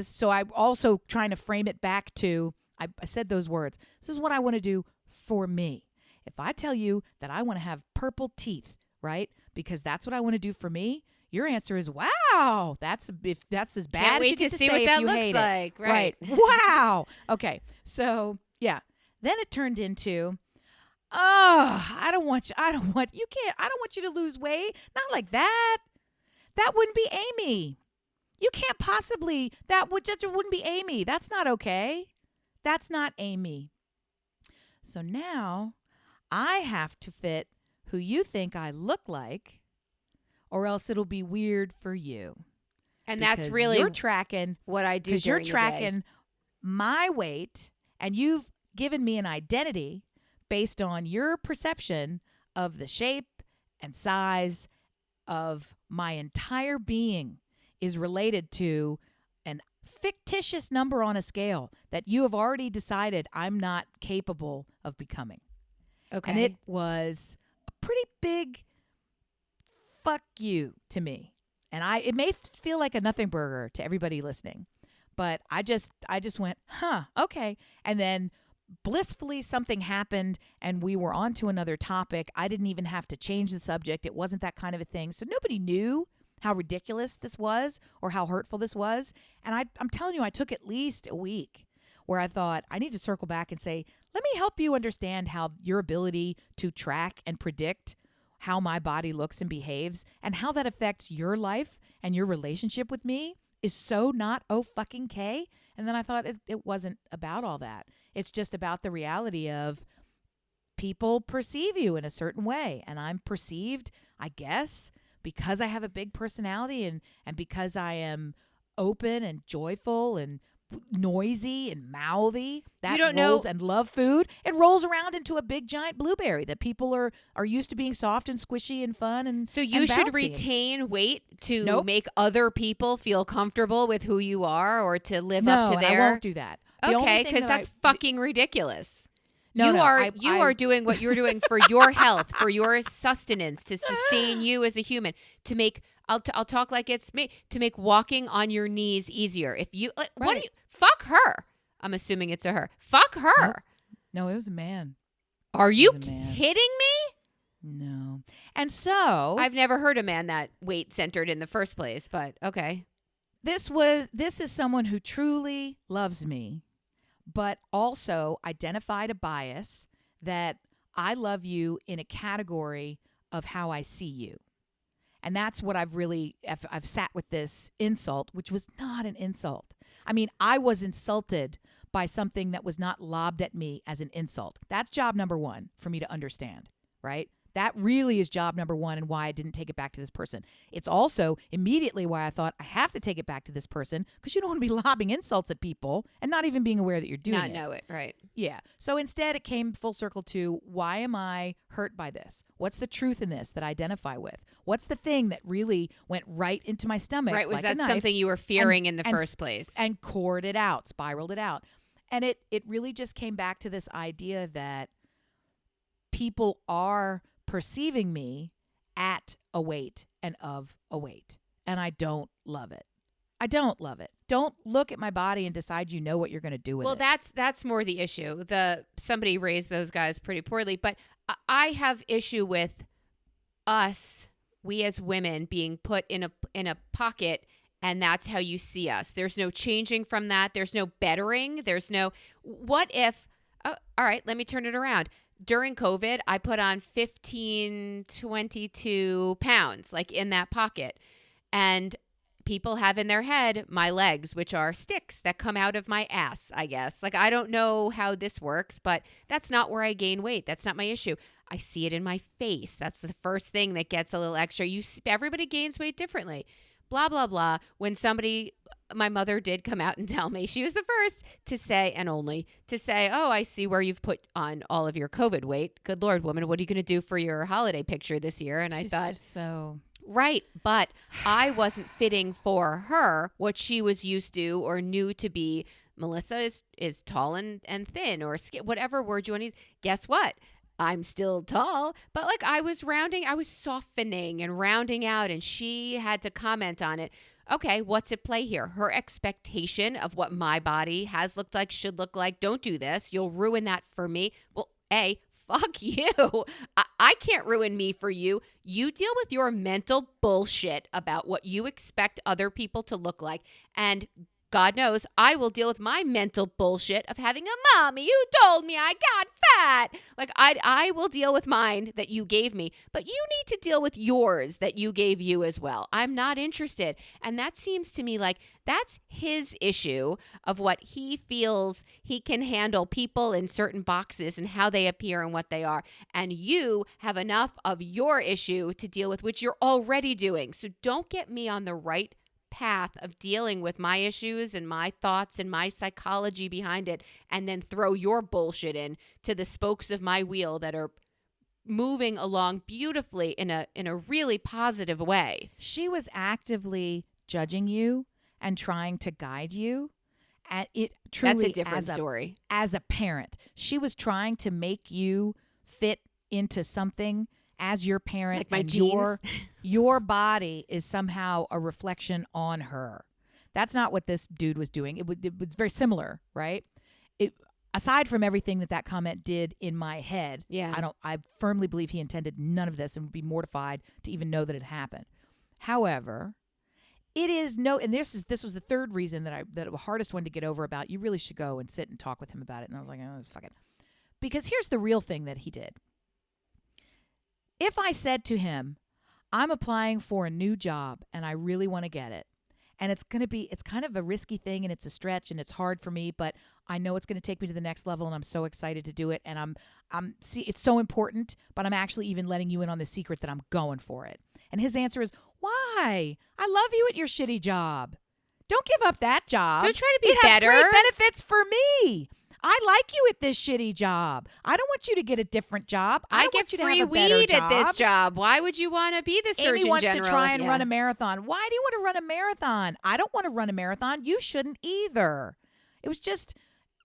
So I'm also trying to frame it back to, I said those words. This is what I want to do for me. If I tell you that I want to have purple teeth, right? Because that's what I want to do for me, your answer is, wow, that's as bad Can't as wait you get to to see say what if that you looks hate like. it. Right. Wow. Okay. So, yeah. Then it turned into, I don't want you to lose weight. Not like that. That wouldn't be Amy. You can't possibly, that wouldn't be Amy. That's not okay. That's not Amy. So now I have to fit who you think I look like, or else it'll be weird for you. And Because that's really you're tracking what I do. because you're during the day. tracking my weight, and you've given me an identity based on your perception of the shape and size of my entire being is related to an fictitious number on a scale that you have already decided I'm not capable of becoming. Okay. And it was a pretty big fuck you to me. And it may feel like a nothing burger to everybody listening, but I just went, okay. And then blissfully something happened and we were on to another topic. I didn't even have to change the subject. It wasn't that kind of a thing. So nobody knew how ridiculous this was or how hurtful this was. And I'm telling you, I took at least a week where I thought, I need to circle back and say, let me help you understand how your ability to track and predict how my body looks and behaves and how that affects your life and your relationship with me is so not fucking K. And then I thought it wasn't about all that. It's just about the reality of people perceive you in a certain way. And I'm perceived, I guess, because I have a big personality and because I am open and joyful and noisy and mouthy, that rolls and love food, it rolls around into a big giant blueberry that people are used to being soft and squishy and fun and so you should bouncy. retain weight to make other people feel comfortable with who you are or to live no, up to their. I won't do that. Okay, because that's fucking ridiculous. No, you are doing what you're doing for your health, for your sustenance, to sustain you as a human, to make I'll talk like it's me to make walking on your knees easier. If you what do Right. you fuck her? I'm assuming it's a her. Fuck her. Nope. No, it was a man. Are It you was a man. kidding me? No. And so I've never heard a man that weight centered in the first place, but okay. this is someone who truly loves me, but also identified a bias that I love you in a category of how I see you. And that's what I've sat with this insult, which was not an insult. I mean, I was insulted by something that was not lobbed at me as an insult. That's job number one for me to understand, right? That really is job number one and why I didn't take it back to this person. It's also immediately why I thought I have to take it back to this person because you don't want to be lobbing insults at people and not even being aware that you're doing Not it. know it, right. Yeah. So instead, it came full circle to why am I hurt by this? What's the truth in this that I identify with? What's the thing that really went right into my stomach? Right. Was like that a knife something you were fearing in the and first place? and cored it out, spiraled it out? And it really just came back to this idea that people are perceiving me at a weight and of a weight. And I don't love it. I don't love it. Don't look at my body and decide you know what you're going to do with Well, it. that's more the issue. Somebody raised those guys pretty poorly, but I have issue with us, we as women, being put in a pocket, and that's how you see us. There's no changing from that. There's no bettering. There's no. What if? Oh, all right, let me turn it around. During COVID, I put on 15, 22 pounds, like in that pocket, and people have in their head my legs, which are sticks that come out of my ass, I guess. Like, I don't know how this works, but that's not where I gain weight. That's not my issue. I see it in my face. That's the first thing that gets a little extra. Everybody gains weight differently. Blah, blah, blah. When my mother did come out and tell me, she was the first to say, and only to say, oh, I see where you've put on all of your COVID weight. Good Lord, woman, what are you going to do for your holiday picture this year? And I She's thought, just so right, but I wasn't fitting for her what she was used to or knew to be. Melissa is tall and thin, or whatever word you want to use. Guess what? I'm still tall, but like I was softening and rounding out, and she had to comment on it. Okay, what's at play here? Her expectation of what my body has looked like, should look like. Don't do this. You'll ruin that for me. Well, fuck you. I can't ruin me for you. You deal with your mental bullshit about what you expect other people to look like. And God knows I will deal with my mental bullshit of having a mommy who told me I got fat. Like, I will deal with mine that you gave me, but you need to deal with yours that you gave you as well. I'm not interested. And that seems to me like that's his issue of what he feels he can handle people in certain boxes and how they appear and what they are. And you have enough of your issue to deal with, which you're already doing. So don't get me on the right path of dealing with my issues and my thoughts and my psychology behind it, and then throw your bullshit in to the spokes of my wheel that are moving along beautifully in a really positive way. she was actively judging you and trying to guide you. And it truly, That's a different story. As a parent, she was trying to make you fit into something as your parent, Like my and genes? your body is somehow a reflection on her. That's not what this dude was doing. It was very similar, right? Aside from everything that comment did in my head, Yeah. I firmly believe he intended none of this and would be mortified to even know that it happened. However, it is and this was the third reason that the hardest one to get over about. You really should go and sit and talk with him about it. And I was like, oh, fuck it. Because here's the real thing that he did. If I said to him, I'm applying for a new job and I really want to get it, and it's kind of a risky thing and it's a stretch and it's hard for me, but I know it's going to take me to the next level and I'm so excited to do it. And it's so important, but I'm actually even letting you in on the secret that I'm going for it. And his answer is, why? I love you at your shitty job. Don't give up that job. Don't try to be it has better. great benefits for me. I like you at this shitty job. I don't want you to get a different job. I don't get want you to free have a better weed job. at this job. Why would you want to be the Surgeon Amy wants General? to try and Yeah. run a marathon. Why do you want to run a marathon? I don't want to run a marathon. You shouldn't either. It was just,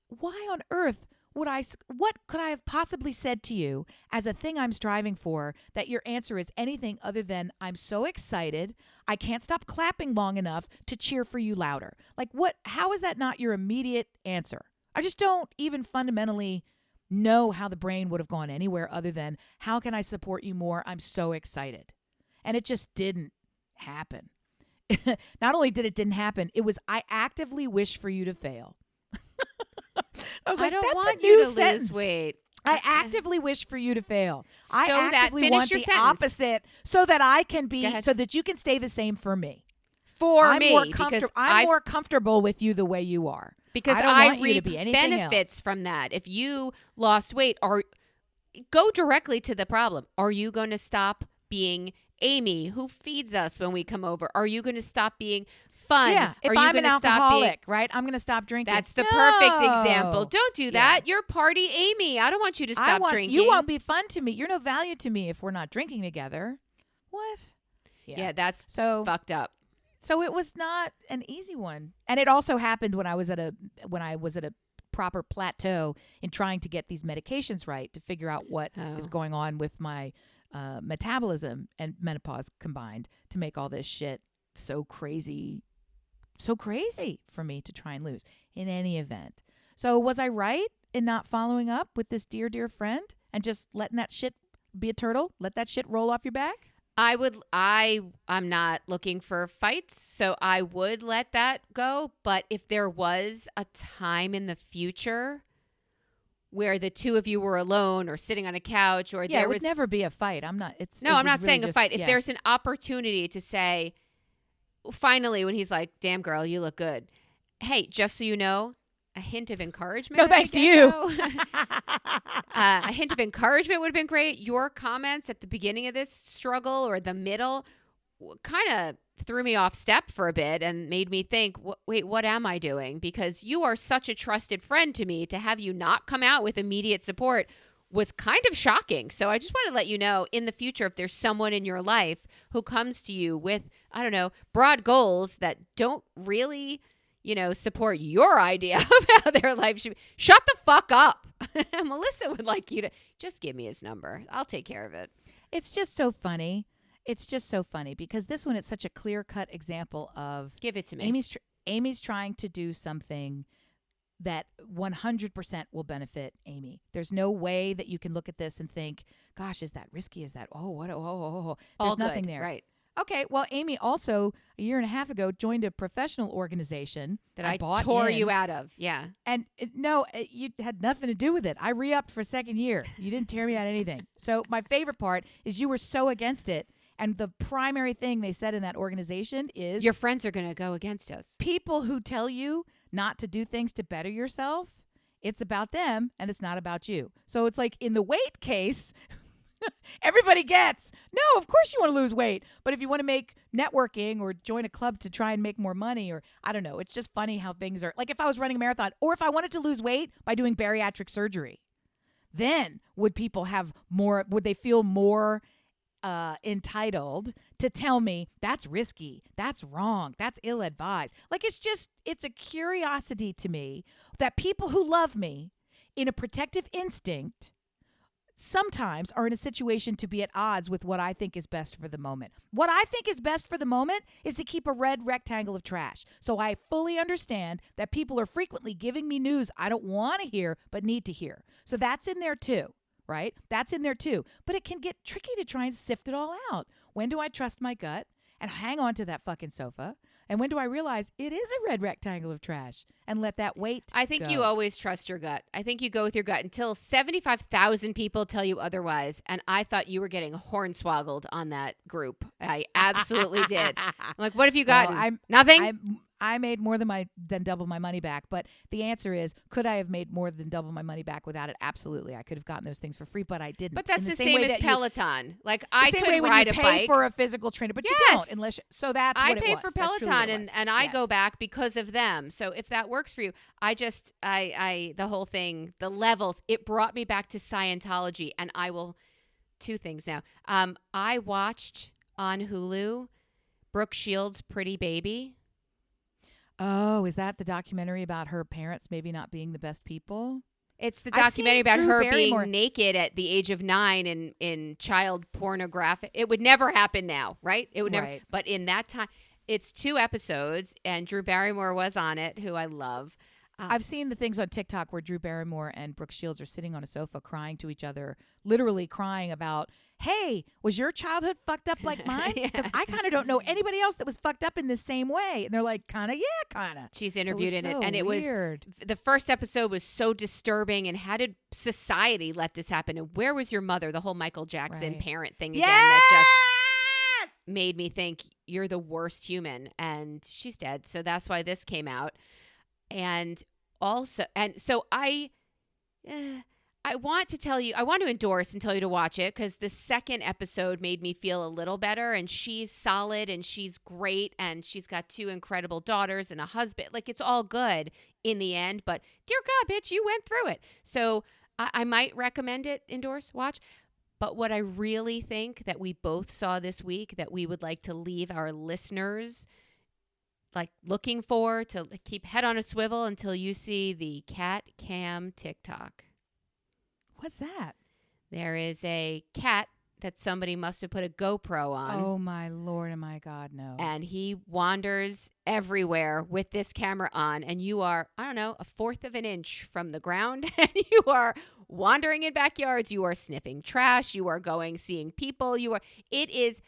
why on earth what could I have possibly said to you as a thing I'm striving for that your answer is anything other than I'm so excited, I can't stop clapping long enough to cheer for you louder. Like how is that not your immediate answer? I just don't even fundamentally know how the brain would have gone anywhere other than how can I support you more? I'm so excited. And it just didn't happen. Not only didn't happen, it was I actively wish for you to fail. I was like, I don't that's want a new you to sentence. lose weight. I actively wish for you to fail. I So that- actively finish want your the sentence. opposite so that I can Go be, ahead. so that you can stay the same for me. For I'm me, more because I'm more comfortable with you the way you are. because I don't I want you to reap be anything benefits else. from that. If you lost weight, or go directly to the problem. Are you going to stop being Amy, who feeds us when we come over? Are you going to stop being fun? Yeah, if Are you I'm an gonna stop being? alcoholic, right? I'm going to stop drinking. That's the perfect example. No. Don't do Yeah. that. You're party Amy. I don't want you to stop drinking. You won't be fun to me. You're no value to me if we're not drinking together. What? Yeah, that's So fucked up. So it was not an easy one. And it also happened when I was at a proper plateau in trying to get these medications right to figure out what is going on with my metabolism and menopause combined to make all this shit so crazy for me to try and lose in any event. So was I right in not following up with this dear friend and just letting that shit be a turtle? Let that shit roll off your back? I'm not looking for fights, so I would let that go. But if there was a time in the future where the two of you were alone or sitting on a couch, or Yeah, there it would was never be a fight. I'm not saying a fight. If yeah. there's an opportunity to say, finally, when he's like, "Damn girl, you look good," hey, just so you know, a hint of encouragement. No, thanks to you. A hint of encouragement would have been great. Your comments at the beginning of this struggle or the middle kind of threw me off step for a bit and made me think, wait, what am I doing? Because you are such a trusted friend to me. To have you not come out with immediate support was kind of shocking. So I just want to let you know, in the future, if there's someone in your life who comes to you with, I don't know, broad goals that don't really, support your idea of how their life should be, shut the fuck up. Melissa would like you to just give me his number. I'll take care of it. It's just so funny. It's just so funny because this one is such a clear-cut example of give it to me. Amy's trying to do something that 100% will benefit Amy. There's no way that you can look at this and think, gosh, is that risky? Is that, there's all nothing good, there. Right. Okay, well, Amy also, a year and a half ago, joined a professional organization that I bought tore in. you out of. Yeah. And you had nothing to do with it. I re-upped for a second year. You didn't tear me out anything. So my favorite part is you were so against it. And the primary thing they said in that organization is your friends are going to go against us. People who tell you not to do things to better yourself, it's about them and it's not about you. So it's like in the weight case, everybody gets, no, of course you want to lose weight. But if you want to make networking or join a club to try and make more money, or I don't know, it's just funny how things are. Like if I was running a marathon or if I wanted to lose weight by doing bariatric surgery, then would they feel more entitled to tell me that's risky, that's wrong, that's ill-advised. Like it's a curiosity to me that people who love me in a protective instinct sometimes are in a situation to be at odds with what I think is best for the moment. What I think is best for the moment is to keep a red rectangle of trash. So I fully understand that people are frequently giving me news I don't want to hear but need to hear. So that's in there too. Right? That's in there too. But it can get tricky to try and sift it all out. When do I trust my gut and hang on to that fucking sofa? And when do I realize it is a red rectangle of trash and let that weight I think go? you always trust your gut. I think you go with your gut until 75,000 people tell you otherwise. And I thought you were getting hornswoggled on that group. I absolutely did. I'm like, what have you gotten? Nothing? I made more than double my money back. But the answer is, could I have made more than double my money back without it? Absolutely. I could have gotten those things for free, but I didn't. But that's In the same as Peloton. I could ride a bike. The same way when you pay for a physical trainer, but you don't unless. So that's what it was. I pay for Peloton, and I go back because of them. So if that works for you, the whole thing, the levels, it brought me back to Scientology, and I will. Two things now. I watched on Hulu Brooke Shields' Pretty Baby. Oh, is that the documentary about her parents maybe not being the best people? It's the I've documentary seen about Drew her Barrymore. being naked at the age of 9 in child pornographic. It would never happen now, right? It would never. Right. But in that time, it's 2 episodes, and Drew Barrymore was on it, who I love. I've seen the things on TikTok where Drew Barrymore and Brooke Shields are sitting on a sofa crying to each other, literally crying about, hey, was your childhood fucked up like mine? Yeah. Because I kind of don't know anybody else that was fucked up in the same way. And they're like, kind of, yeah, kind of. She's interviewed in it, and it weird. was the first episode was so disturbing. And how did society let this happen? And where was your mother? The whole Michael Jackson Right. parent thing Yes! again that just made me think you're the worst human. And she's dead, so that's why this came out. And also, and so I want to tell you, I want to endorse and tell you to watch it because the second episode made me feel a little better. And she's solid and she's great. And she's got 2 incredible daughters and a husband. Like, it's all good in the end. But dear God, bitch, you went through it. So I might recommend it, endorse, watch. But what I really think that we both saw this week that we would like to leave our listeners like looking for, to keep head on a swivel until you see the cat cam TikTok. What's that? There is a cat that somebody must have put a GoPro on. Oh, my Lord and my God, no. And he wanders everywhere with this camera on. And you are, I don't know, 1/4 of an inch from the ground. And you are wandering in backyards. You are sniffing trash. You are seeing people. It is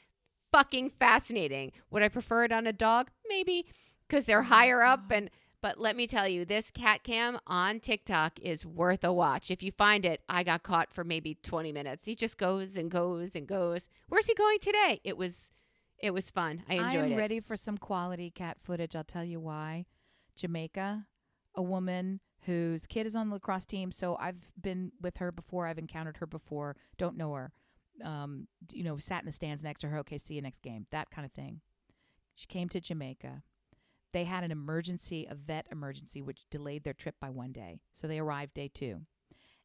fucking fascinating. Would I prefer it on a dog? Maybe, because they're higher up. But let me tell you, this cat cam on TikTok is worth a watch. If you find it, I got caught for maybe 20 minutes. He just goes and goes and goes. Where's he going today? It was fun. I enjoyed it. I'm ready for some quality cat footage. I'll tell you why. Jamaica, a woman whose kid is on the lacrosse team. So I've been with her before. I've encountered her before. Don't know her. Sat in the stands next to her. Okay, see you next game. That kind of thing. She came to Jamaica. They had a vet emergency, which delayed their trip by 1 day. So they arrived day 2.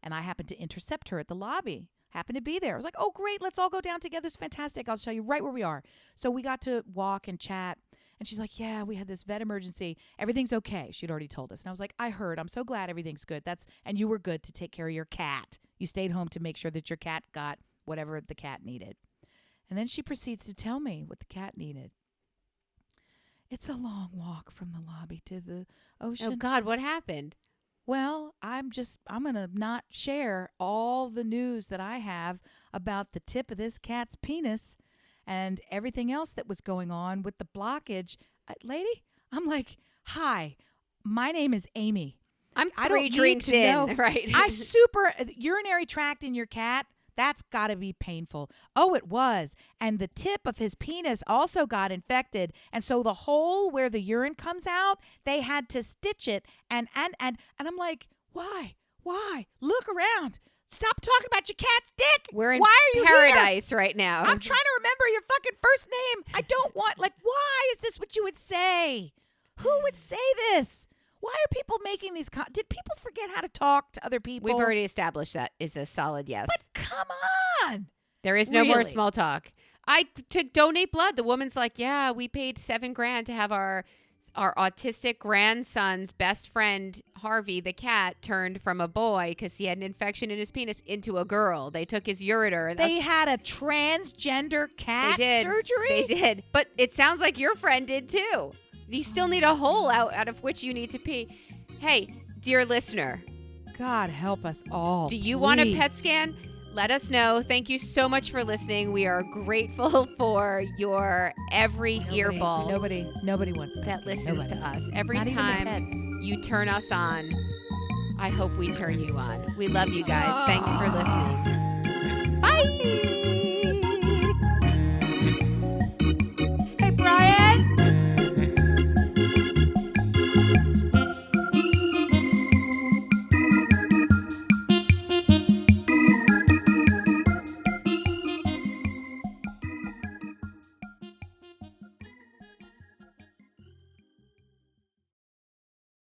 And I happened to intercept her at the lobby. Happened to be there. I was like, oh, great. Let's all go down together. It's fantastic. I'll show you right where we are. So we got to walk and chat. And she's like, yeah, we had this vet emergency. Everything's okay. She'd already told us. And I was like, I heard. I'm so glad everything's good. And you were good to take care of your cat. You stayed home to make sure that your cat got whatever the cat needed. And then she proceeds to tell me what the cat needed. It's a long walk from the lobby to the ocean. Oh, God, what happened? Well, I'm going to not share all the news that I have about the tip of this cat's penis and everything else that was going on with the blockage. Lady, I'm like, hi, my name is Amy. I'm I 3 don't need drinks to in, know. right? Urinary tract in your cat. That's got to be painful. Oh, it was. And the tip of his penis also got infected. And so the hole where the urine comes out, they had to stitch it. And I'm like, why? Look around. Stop talking about your cat's dick. We're in Why are you paradise here? right now. I'm trying to remember your fucking first name. I don't want, why is this what you would say? Who would say this? Why are people making these? Did people forget how to talk to other people? We've already established that is a solid yes. But come on. There is no more Really? small talk. I took donate blood. The woman's like, yeah, we paid $7,000 to have our autistic grandson's best friend, Harvey, the cat, turned from a boy because he had an infection in his penis into a girl. They took his ureter. They had a transgender cat surgery? They did. But it sounds like your friend did too. You still need a hole out of which you need to pee. Hey, dear listener. God help us all. Do you want a please. PET scan? Let us know. Thank you so much for listening. We are grateful for your every earball Nobody wants that listens to us. Every Not even the time pets. you turn us on, I hope we turn you on. We love you guys. Thanks for listening. Bye.